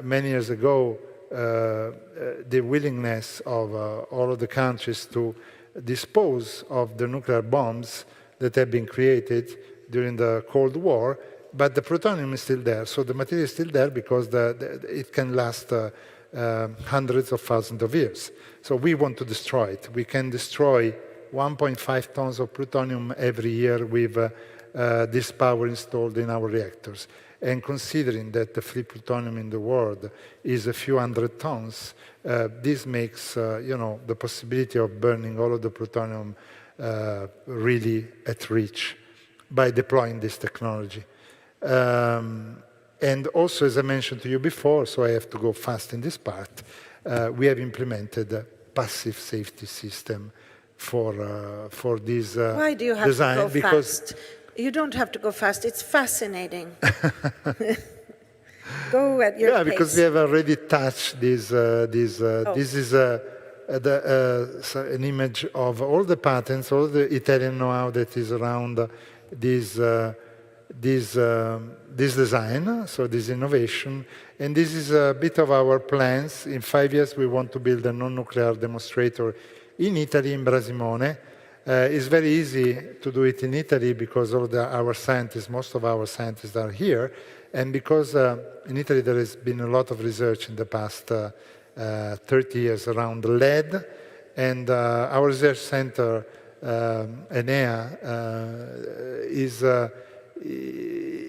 Speaker 3: many years ago, the willingness of all of the countries to dispose of the nuclear bombs that have been created during the Cold War, but the plutonium is still there. So the material is still there because it can last hundreds of thousands of years. So we want to destroy it. We can destroy 1.5 tons of plutonium every year with this power installed in our reactors. And considering that the free plutonium in the world is a few hundred tons, this makes the possibility of burning all of the plutonium really at reach by deploying this technology. And also, as I mentioned to you before, so I have to go fast in this part, we have implemented passive safety system for this
Speaker 2: Why do you have
Speaker 3: design.
Speaker 2: to go
Speaker 3: Because
Speaker 2: fast? You don't have to go fast. It's fascinating. Go at your pace.
Speaker 3: because we have already touched this. This is an image of all the patents, all the Italian know-how that is around this design, so this innovation. And this is a bit of our plans. In 5 years, we want to build a non-nuclear demonstrator in Italy, in Brasimone. It's very easy to do it in Italy because our scientists, most of our scientists are here. And because in Italy there has been a lot of research in the past 30 years around lead, and our research center, Enea,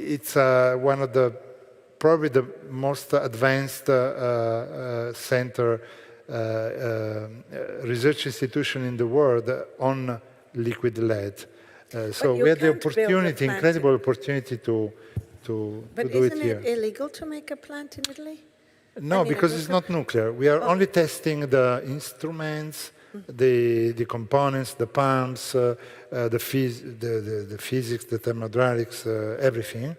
Speaker 3: it's one of probably the most advanced center research institution in the world on liquid lead. So we had the opportunity, incredible opportunity to do it here.
Speaker 2: But isn't it illegal to make a plant in Italy?
Speaker 3: No, because it's not nuclear. We are only testing the instruments, the components, the pumps, the physics, the thermodynamics, everything.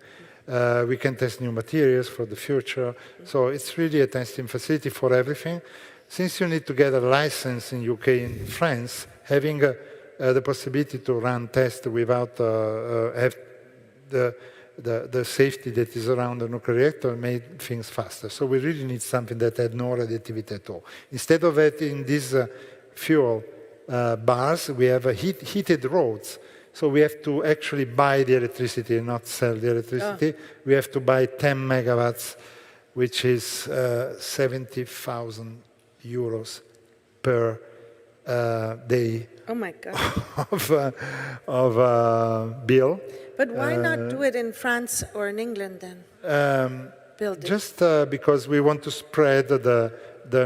Speaker 3: We can test new materials for the future. So it's really a testing facility for everything. Since you need to get a license in UK and France, having the possibility to run tests without have the safety that is around the nuclear reactor made things faster. So we really need something that had no radioactivity at all. Instead of having these fuel bars, we have heated roads. So we have to actually buy the electricity and not sell the electricity. We have to buy 10 megawatts, which is 70,000 euros per day.
Speaker 2: Oh my God.
Speaker 3: of bill.
Speaker 2: But why not do it in France or in England then? Build it.
Speaker 3: Just because we want to spread the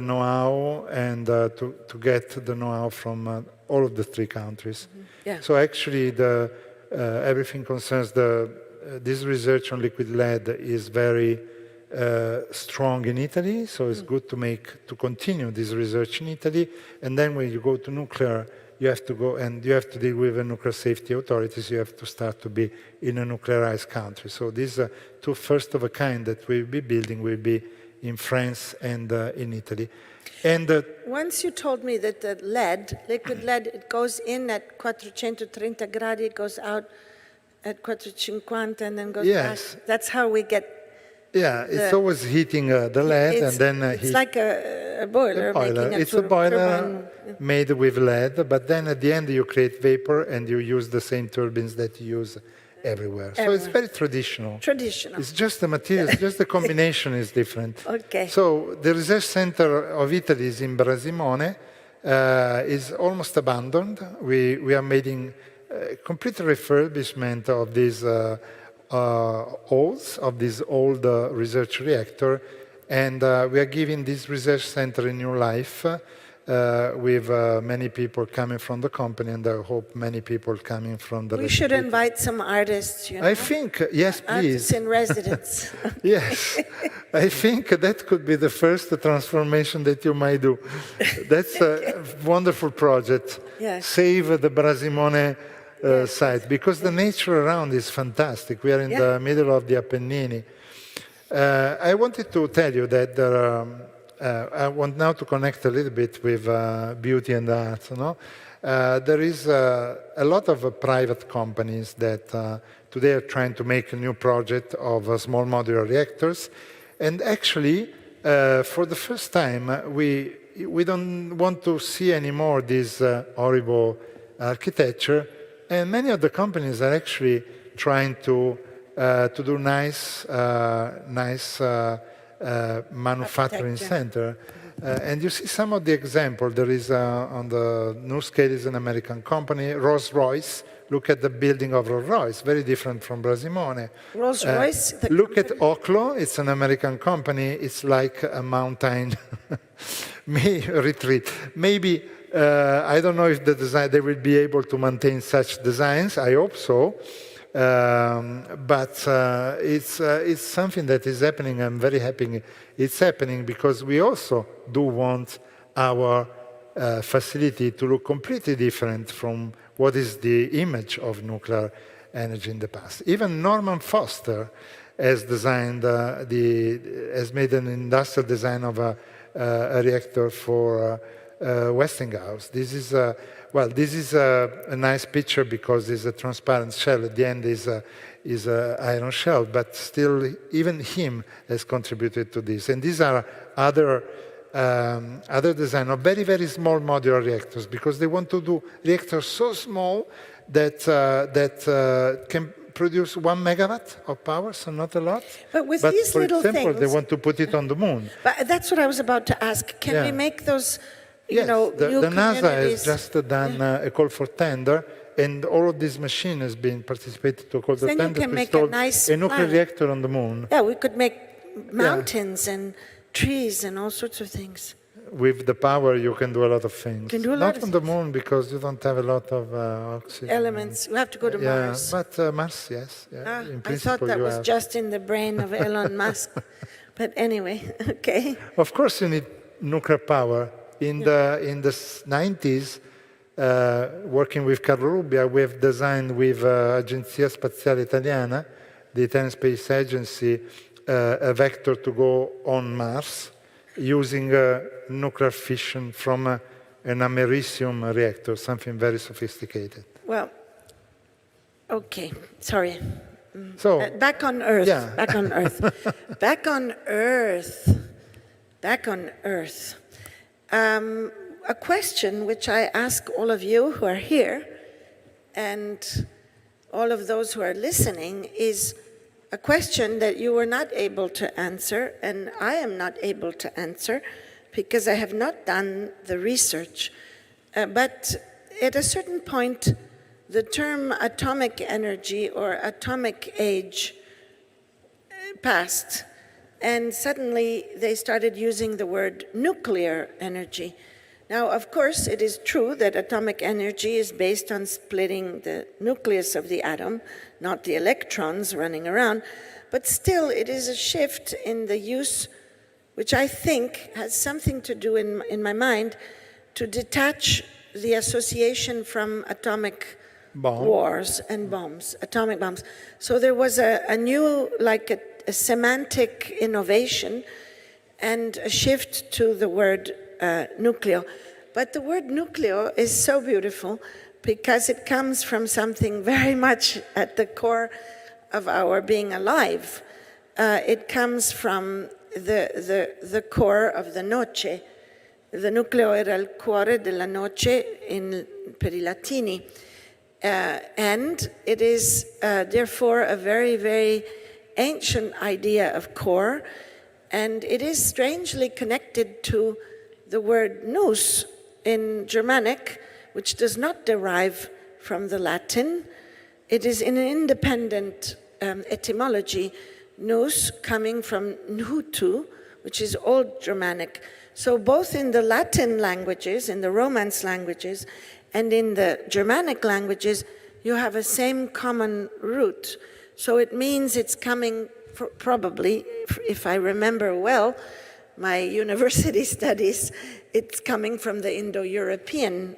Speaker 3: know-how and to get the know-how from all of the three countries.
Speaker 2: Yeah.
Speaker 3: So actually, everything concerns this research on liquid lead is very strong in Italy. So it's good to continue this research in Italy. And then when you go to nuclear, you have to go and you have to deal with the nuclear safety authorities. You have to start to be in a nuclearized country. So these two first of a kind that we'll be building will be in France and in Italy. And
Speaker 2: once you told me that the liquid lead, it goes in at 430 gradi, it goes out at 450 and then goes back. That's how we get.
Speaker 3: Yeah, it's always heating the lead and then
Speaker 2: it's like a boiler.
Speaker 3: It's a boiler made with lead, but then at the end you create vapor and you use the same turbines that you use everywhere. So it's very traditional. It's just the materials, just the combination is different.
Speaker 2: Okay.
Speaker 3: So the research center of Italy is in Brasimone, is almost abandoned. We are making complete refurbishment of these halls, of this old research reactor, and we are giving this research center a new life with many people coming from the company, and I hope many people coming from the...
Speaker 2: We should invite some artists, you know?
Speaker 3: I think, yes, please.
Speaker 2: Artists in residence.
Speaker 3: Yes, I think that could be the first transformation that you might do. That's a wonderful project.
Speaker 2: Yes.
Speaker 3: Save the Brasimone site, because the nature around is fantastic. We are in the middle of the Appennini. I wanted to tell you that I want now to connect a little bit with beauty and art. No? There is a lot of private companies that today are trying to make a new project of small modular reactors. And actually, for the first time, we don't want to see anymore this horrible architecture. And many of the companies are actually trying to do nice manufacturing center. And you see some of the examples. There is on the Nuclei is an American company, Rolls-Royce. Look at the building of Rolls-Royce, very different from Brasimone.
Speaker 2: Rolls-Royce?
Speaker 3: Look at Oklo, it's an American company. It's like a mountain retreat. Maybe, I don't know if they will be able to maintain such designs. I hope so. But it's something that is happening. I'm very happy it's happening because we also do want our facility to look completely different from what is the image of nuclear energy in the past. Even Norman Foster has designed has made an industrial design of a reactor for Westinghouse. This is a nice picture because it's a transparent shell. At the end is a iron shell, but still, even him has contributed to this. And these are other design of very, very small modular reactors because they want to do reactors so small that can produce 1 megawatt of power, so not a lot.
Speaker 2: But with these
Speaker 3: for
Speaker 2: little
Speaker 3: example,
Speaker 2: things,
Speaker 3: they want to put it on the moon.
Speaker 2: But that's what I was about to ask. Can we make those,
Speaker 3: Yes,
Speaker 2: new
Speaker 3: the NASA
Speaker 2: communities?
Speaker 3: has just done a call for tender, and all of this machine has been participated to a call for
Speaker 2: Then you
Speaker 3: tender
Speaker 2: can
Speaker 3: to
Speaker 2: make
Speaker 3: install
Speaker 2: a nice
Speaker 3: a nuclear
Speaker 2: planet.
Speaker 3: reactor on the moon
Speaker 2: Yeah, we could make mountains and trees and all sorts of things.
Speaker 3: with the power. You can do a lot of things.
Speaker 2: Can do a lot
Speaker 3: Not
Speaker 2: of
Speaker 3: on the moon because you don't have a lot of oxygen.
Speaker 2: Elements. We have to go to
Speaker 3: Yeah,
Speaker 2: Mars.
Speaker 3: but Mars, yes. Yeah, in
Speaker 2: I
Speaker 3: principle,
Speaker 2: thought that
Speaker 3: you
Speaker 2: was
Speaker 3: have.
Speaker 2: just in the brain of Elon Musk. But anyway, okay.
Speaker 3: Of course, you need nuclear power. In the 90s, working with Carlo Rubbia, we have designed with Agenzia Spaziale Italiana, the Italian Space Agency, a vector to go on Mars using nuclear fission from an americium reactor, something very sophisticated.
Speaker 2: Well, okay. Sorry.
Speaker 3: So,
Speaker 2: Back on Earth.
Speaker 3: Yeah.
Speaker 2: Back on Earth. Back on Earth. Back on Earth. A question which I ask all of you who are here and all of those who are listening is a question that you were not able to answer, and I am not able to answer because I have not done the research. But at a certain point, the term atomic energy or atomic age passed, and suddenly they started using the word nuclear energy. Now, of course, it is true that atomic energy is based on splitting the nucleus of the atom, not the electrons running around, but still it is a shift in the use, which I think has something to do in my mind, to detach the association from atomic wars and bombs, atomic bombs. So there was a new, like a semantic innovation and a shift to the word nucleo. But the word nucleo is so beautiful because it comes from something very much at the core of our being alive. It comes from the core of the noce. The nucleo era il cuore della noce per I Latini. And it is therefore a very, very ancient idea of core, and it is strangely connected to the word nous in Germanic, which does not derive from the Latin. It is in an independent etymology, nous coming from nutu, which is Old Germanic. So both in the Latin languages, in the Romance languages, and in the Germanic languages, you have a same common root. So it means it's coming, probably, if I remember well, my university studies, it's coming from the Indo-European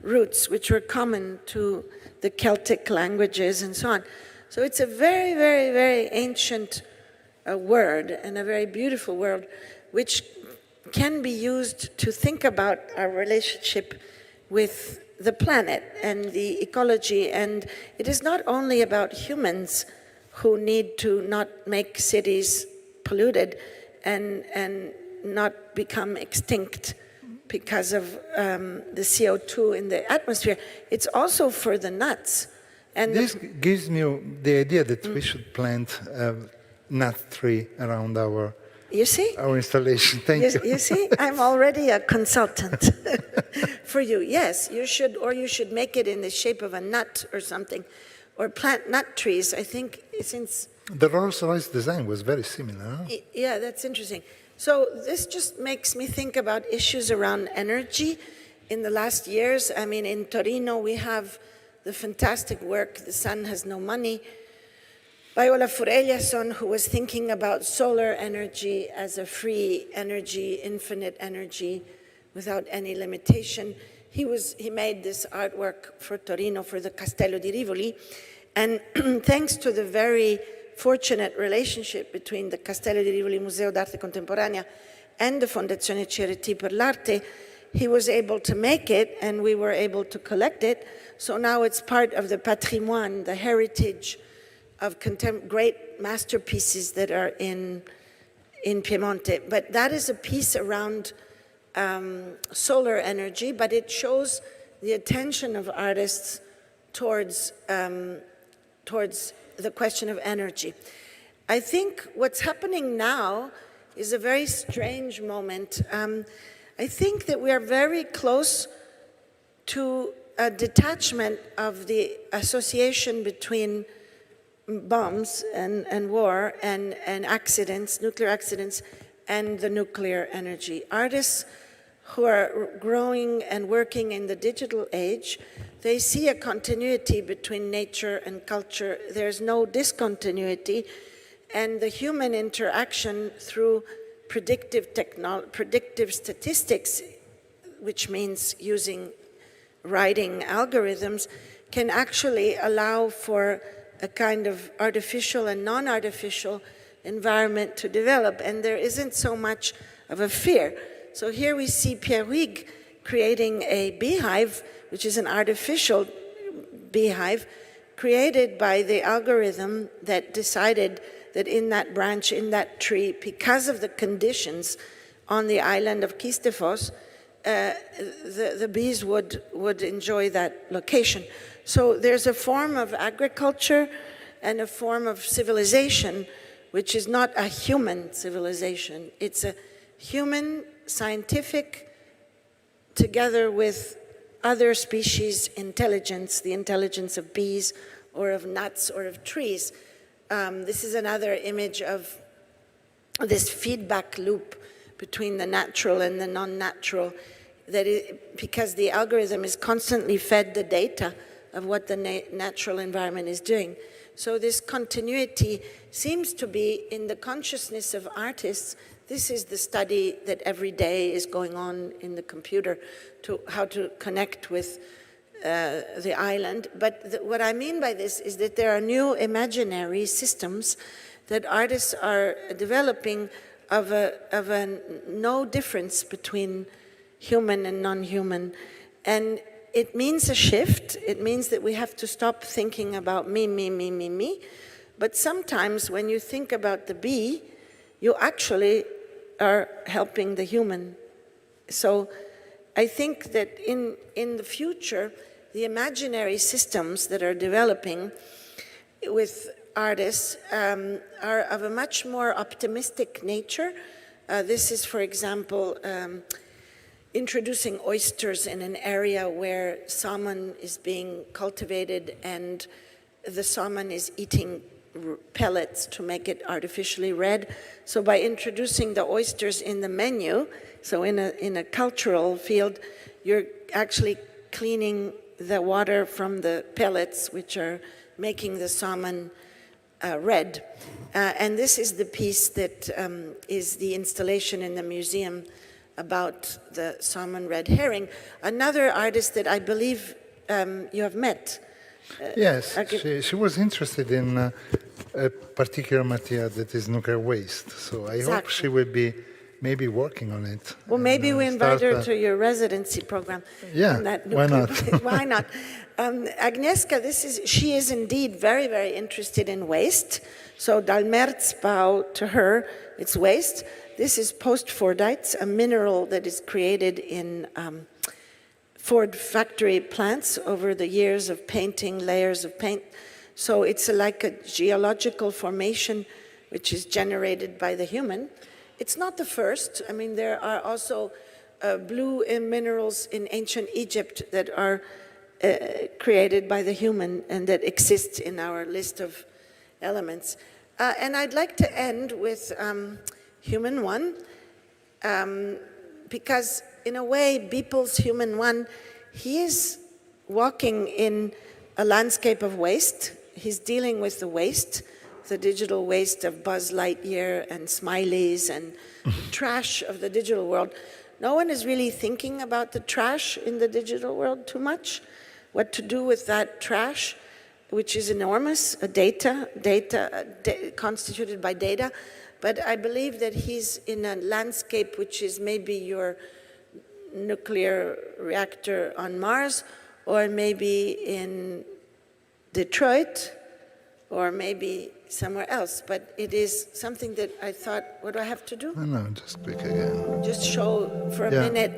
Speaker 2: roots, which were common to the Celtic languages and so on. So it's a very, very, very ancient word and a very beautiful word, which can be used to think about our relationship with the planet and the ecology. And it is not only about humans who need to not make cities polluted and not become extinct because of the CO2 in the atmosphere. It's also for the nuts. And
Speaker 3: this gives me the idea that we should plant a nut tree around our installation. Thank you.
Speaker 2: You see, I'm already a consultant for you. Yes, you should, or you should make it in the shape of a nut or something, or plant nut trees. I think since
Speaker 3: the Rolls-Royce design was very similar. Huh?
Speaker 2: Yeah, that's interesting. So this just makes me think about issues around energy in the last years. I mean, in Torino, we have the fantastic work, The Sun Has No Money, by Olaf Eliasson, who was thinking about solar energy as a free energy, infinite energy, without any limitation. He made this artwork for Torino, for the Castello di Rivoli, and thanks to the very fortunate relationship between the Castello di Rivoli Museo d'Arte Contemporanea and the Fondazione CRT per l'Arte, he was able to make it, and we were able to collect it. So now it's part of the patrimoine, the heritage of great masterpieces that are in Piemonte. But that is a piece around solar energy, but it shows the attention of artists towards the question of energy. I think what's happening now is a very strange moment. I think that we are very close to a detachment of the association between bombs and war and accidents, nuclear accidents, and the nuclear energy. Artists who are growing and working in the digital age, they see a continuity between nature and culture. There's no discontinuity, and the human interaction through predictive statistics, which means using writing algorithms, can actually allow for a kind of artificial and non-artificial environment to develop, and there isn't so much of a fear. So here we see Pierre Huyghe creating a beehive, which is an artificial beehive, created by the algorithm that decided that in that branch, in that tree, because of the conditions on the island of Kistefos, the bees would enjoy that location. So there's a form of agriculture and a form of civilization which is not a human civilization. It's a human, scientific, together with other species intelligence, the intelligence of bees or of nuts or of trees. This is another image of this feedback loop between the natural and the non-natural, because the algorithm is constantly fed the data of what the natural environment is doing. So this continuity seems to be in the consciousness of artists. This is the study that every day is going on in the computer, to how to connect with the island. But what I mean by this is that there are new imaginary systems that artists are developing of a no difference between human and non-human. And it means a shift. It means that we have to stop thinking about me, me, me, me, me. But sometimes when you think about the bee, you actually are helping the human. So I think that in the future, the imaginary systems that are developing with artists are of a much more optimistic nature. This is, for example, introducing oysters in an area where salmon is being cultivated and the salmon is eating pellets to make it artificially red. So by introducing the oysters in the menu, so in a cultural field, you're actually cleaning the water from the pellets, which are making the salmon red. And this is the piece that is the installation in the museum about the salmon red herring. Another artist that I believe you have met.
Speaker 3: Yes, she was interested in a particular material that is nuclear waste. So I hope she will be maybe working on it.
Speaker 2: Well, maybe we invite her to your residency program.
Speaker 3: Yeah, why not?
Speaker 2: Why not? Agnieszka, she is indeed very, very interested in waste. So dal Merzbau to her, it's waste. This is post-Fordytes, a mineral that is created in Ford factory plants over the years of painting, layers of paint. So it's like a geological formation which is generated by the human. It's not the first. I mean, there are also blue minerals in ancient Egypt that are created by the human and that exist in our list of elements. And I'd like to end with Human One, because in a way, Beeple's Human One, he is walking in a landscape of waste. He's dealing with the waste, the digital waste of Buzz Lightyear and Smileys and trash of the digital world. no one is really thinking about the trash in the digital world too much, what to do with that trash, which is enormous, data constituted by data. But I believe that he's in a landscape which is maybe your nuclear reactor on Mars, or maybe in Detroit, or maybe somewhere else. But it is something that I thought, what do I have to do?
Speaker 3: No, just click again.
Speaker 2: Just show for a minute.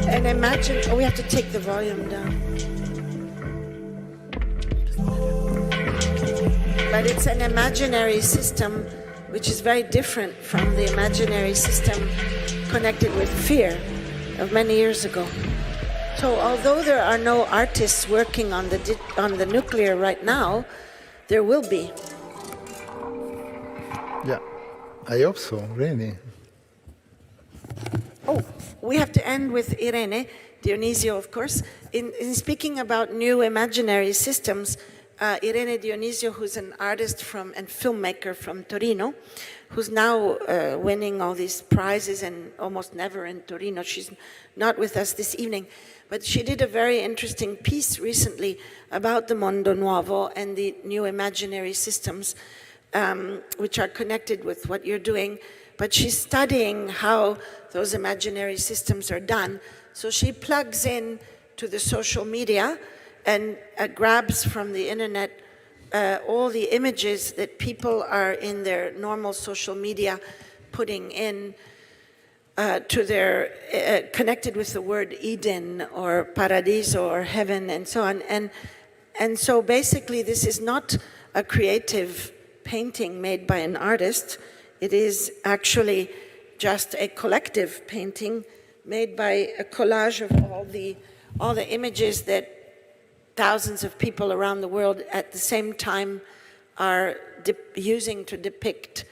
Speaker 2: And imagine, oh, we have to take the volume down. But it's an imaginary system which is very different from the imaginary system connected with fear of many years ago. So although there are no artists working on the nuclear right now, there will be.
Speaker 3: Yeah, I hope so, really.
Speaker 2: Oh, we have to end with Irene Dionisio, of course. In speaking about new imaginary systems, Irene Dionisio, who's an artist and filmmaker from Torino, who's now winning all these prizes and almost never in Torino. She's not with us this evening, but she did a very interesting piece recently about the mondo nuovo and the new imaginary systems which are connected with what you're doing. But she's studying how those imaginary systems are done. So she plugs in to the social media and grabs from the internet all the images that people are in their normal social media putting in to their, connected with the word Eden or paradiso or heaven and so on. And so basically this is not a creative painting made by an artist. It is actually just a collective painting made by a collage of all the images that thousands of people around the world at the same time are using to depict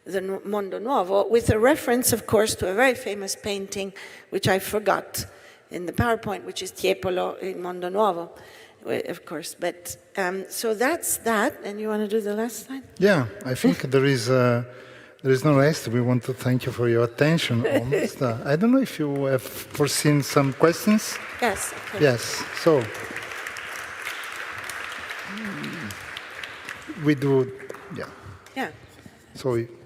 Speaker 2: the mondo nuovo, with a reference, of course, to a very famous painting, which I forgot in the PowerPoint, which is Tiepolo in Mondo Nuovo, of course. But so that's that. And you want to do the last slide?
Speaker 3: Yeah, I think there is no rest. We want to thank you for your attention. Almost. I don't know if you have foreseen some questions.
Speaker 2: Yes. Okay.
Speaker 3: Yes. So we do. Yeah.
Speaker 2: Yeah.
Speaker 3: So.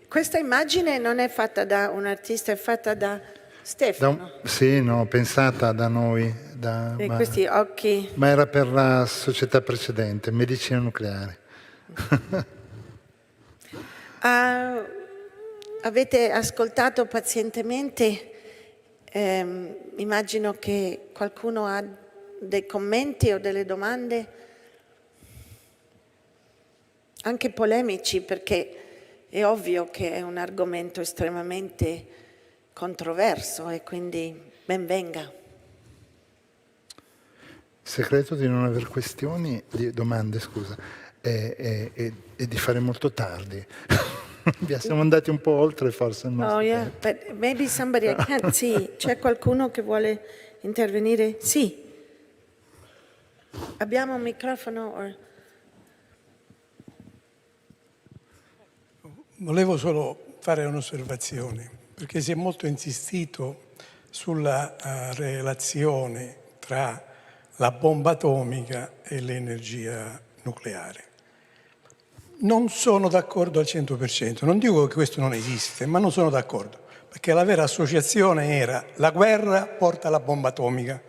Speaker 2: Questa immagine non è fatta da un artista, è fatta da Stefano.
Speaker 3: Sì, no, pensata da noi.
Speaker 2: Questi occhi.
Speaker 3: Ma era per la società precedente, medicina nucleare.
Speaker 2: Avete ascoltato pazientemente, immagino che qualcuno ha dei commenti o delle domande, anche polemici, perché è ovvio che è un argomento estremamente controverso e quindi ben venga.
Speaker 3: Il segreto di non avere domande, scusa, è di fare molto tardi. Siamo andati un po' oltre forse il nostro tempo.
Speaker 2: But maybe somebody, I can't see. C'è qualcuno che vuole intervenire? Sì. Abbiamo un microfono?
Speaker 4: Volevo solo fare un'osservazione, perché si è molto insistito sulla relazione tra la bomba atomica e l'energia nucleare. Non sono d'accordo al 100%, non dico che questo non esiste, ma non sono d'accordo, perché la vera associazione era la guerra porta alla bomba atomica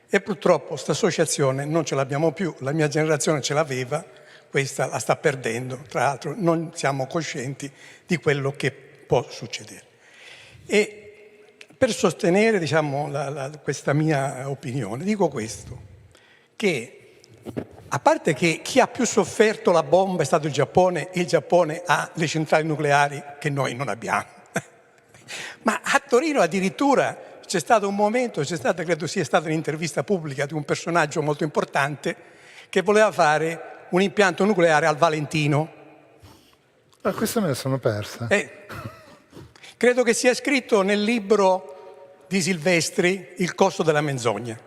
Speaker 4: e purtroppo questa associazione non ce l'abbiamo più, la mia generazione ce l'aveva, questa la sta perdendo, tra l'altro non siamo coscienti di quello che può succedere. E per sostenere, diciamo, questa mia opinione, dico questo, che a parte che chi ha più sofferto la bomba è stato il Giappone, e il Giappone ha le centrali nucleari che noi non abbiamo. Ma a Torino addirittura c'è stato un momento, credo sia stata un'intervista pubblica di un personaggio molto importante che voleva fare un impianto nucleare al Valentino.
Speaker 3: Questa me la sono persa.
Speaker 4: Credo che sia scritto nel libro di Silvestri, Il costo della menzogna.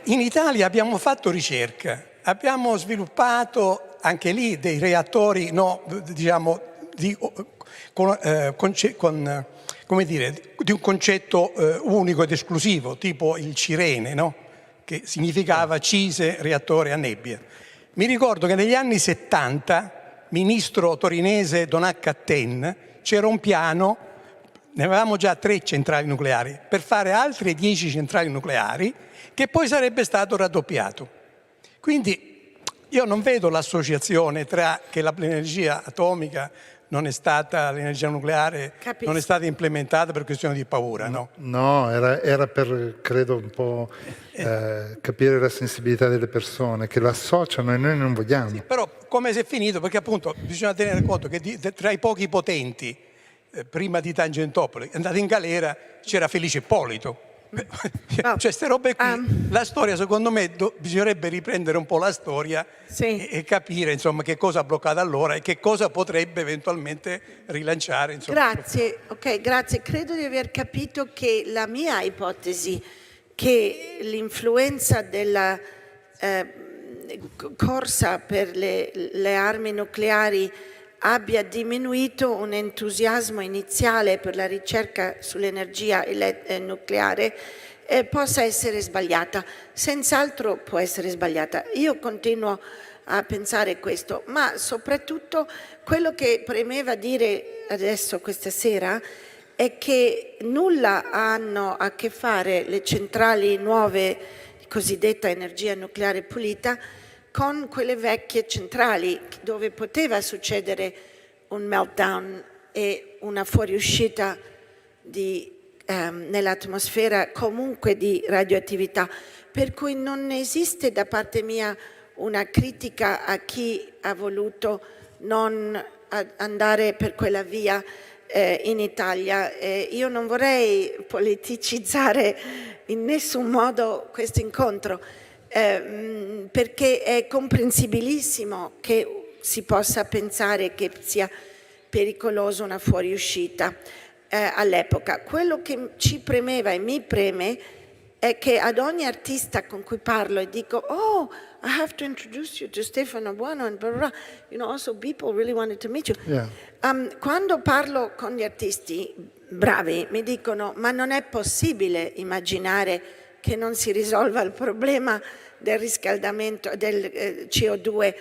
Speaker 4: In Italia abbiamo fatto ricerca, abbiamo sviluppato anche lì dei reattori come dire, di un concetto unico ed esclusivo, tipo il cirene, no? Che significava cise, reattore a nebbia. Mi ricordo che negli anni 70, ministro torinese Don H. Atten, c'era un piano, ne avevamo già 3 centrali nucleari, per fare altre 10 centrali nucleari, che poi sarebbe stato raddoppiato. Quindi io non vedo l'associazione tra che l'energia atomica non è stata, l'energia nucleare non è stata implementata per questione di paura, no?
Speaker 3: No, era per, credo, un po' capire la sensibilità delle persone che lo associano e noi non vogliamo.
Speaker 4: Sì, però come si è finito? Perché appunto bisogna tenere conto che tra i pochi potenti, prima di Tangentopoli, andati in galera, c'era Felice Ippolito. Cioè, queste robe qui, la storia, secondo me, bisognerebbe riprendere un po' la storia e capire, insomma, che cosa ha bloccato allora e che cosa potrebbe eventualmente rilanciare. Insomma.
Speaker 2: Grazie, ok, grazie. Credo di aver capito che la mia ipotesi che l'influenza della corsa per le armi nucleari abbia diminuito un entusiasmo iniziale per la ricerca sull'energia nucleare possa essere sbagliata. Senz'altro può essere sbagliata. Io continuo a pensare questo, ma soprattutto quello che premeva dire adesso questa sera è che nulla hanno a che fare le centrali nuove, cosiddetta energia nucleare pulita, con quelle vecchie centrali dove poteva succedere un meltdown e una fuoriuscita nell'atmosfera comunque di radioattività. Per cui non esiste da parte mia una critica a chi ha voluto non andare per quella via in Italia. Io non vorrei politicizzare in nessun modo questo incontro, perché è comprensibilissimo che si possa pensare che sia pericoloso una fuoriuscita all'epoca. Quello che ci premeva e mi preme è che ad ogni artista con cui parlo e dico "Oh, I have to introduce you to Stefano Buono and blah, blah, blah. You know, also people really wanted to meet you."
Speaker 3: Yeah.
Speaker 2: Quando parlo con gli artisti bravi mi dicono "Ma non è possibile immaginare che non si risolva il problema del riscaldamento del CO2,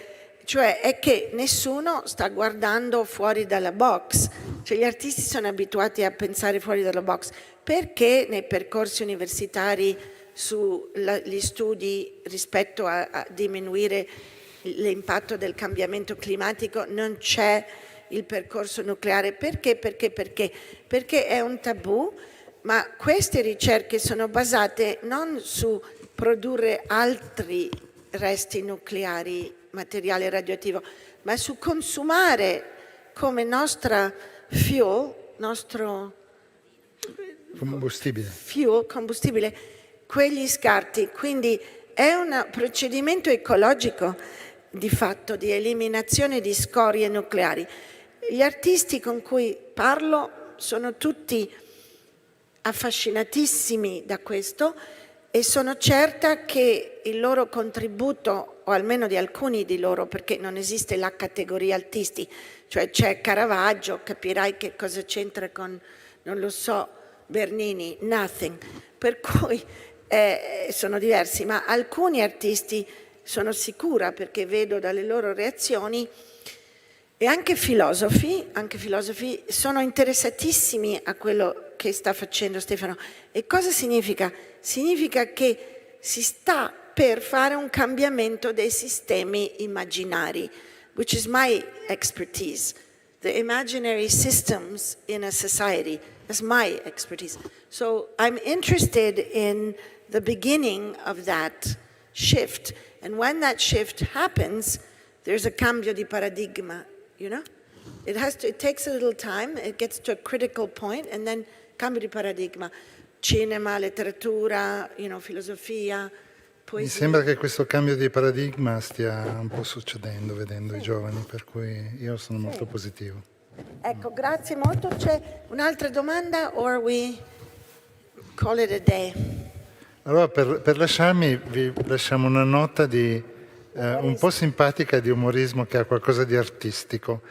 Speaker 2: cioè è che nessuno sta guardando fuori dalla box, cioè gli artisti sono abituati a pensare fuori dalla box, perché nei percorsi universitari sugli studi rispetto a diminuire l'impatto del cambiamento climatico non c'è il percorso nucleare? Perché? Perché è un tabù. Ma queste ricerche sono basate non su produrre altri resti nucleari, materiale radioattivo, ma su consumare come nostro combustibile, quegli scarti. Quindi è un procedimento ecologico di fatto di eliminazione di scorie nucleari. Gli artisti con cui parlo sono tutti affascinatissimi da questo e sono certa che il loro contributo, o almeno di alcuni di loro, perché non esiste la categoria artisti, cioè c'è Caravaggio, capirai che cosa c'entra con, non lo so, Bernini, nothing, per cui sono diversi, ma alcuni artisti sono sicura, perché vedo dalle loro reazioni, e anche filosofi sono interessatissimi a quello che sta facendo Stefano. E cosa significa? Significa che si sta per fare un cambiamento dei sistemi immaginari, which is my expertise. The imaginary systems in a society is my expertise. So I'm interested in the beginning of that shift. And when that shift happens, there's a cambio di paradigma. You know, it takes a little time, it gets to a critical point, and then cambio di paradigma. Cinema, letteratura, filosofia, poesia.
Speaker 3: Mi sembra che questo cambio di paradigma stia un po' succedendo, vedendo i giovani, per cui io sono molto positivo.
Speaker 2: Ecco, grazie molto. C'è un'altra domanda, or we call it a day?
Speaker 3: Allora, per lasciarmi, vi lasciamo una nota di un po' simpatica e di umorismo che ha qualcosa di artistico.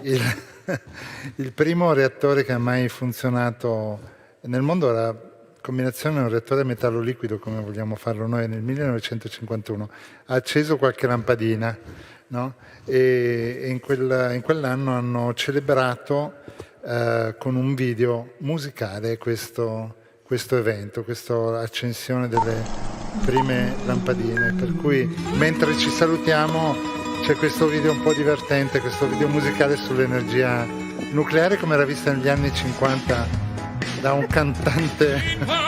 Speaker 3: Il primo reattore che ha mai funzionato nel mondo era combinazione un reattore metallo-liquido, come vogliamo farlo noi, nel 1951. Ha acceso qualche lampadina, no? E in quell'anno hanno celebrato con un video musicale questo evento, questa accensione delle prime lampadine. Per cui mentre ci salutiamo c'è questo video un po' divertente, questo video musicale sull'energia nucleare come era vista negli anni 50 da un cantante.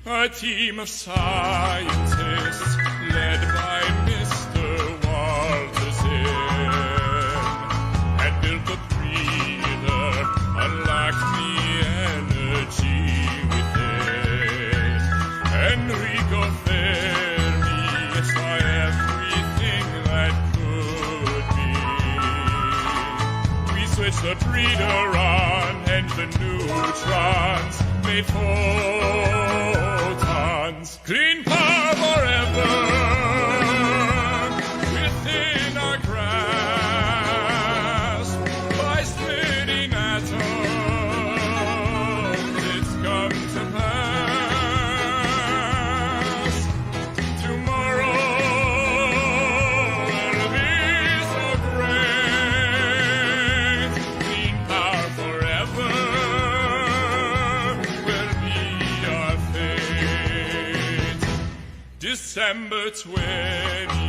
Speaker 5: A team of scientists led by Mr. Walterson had built a breather, unlocked the energy within. Enrico Fermi saw everything that could be. We switched the breather on and the neutrons made photons. Clean power forever within our grasp. By splitting atoms, it's come to pass. Tomorrow will be so great. Clean power forever. December 20th.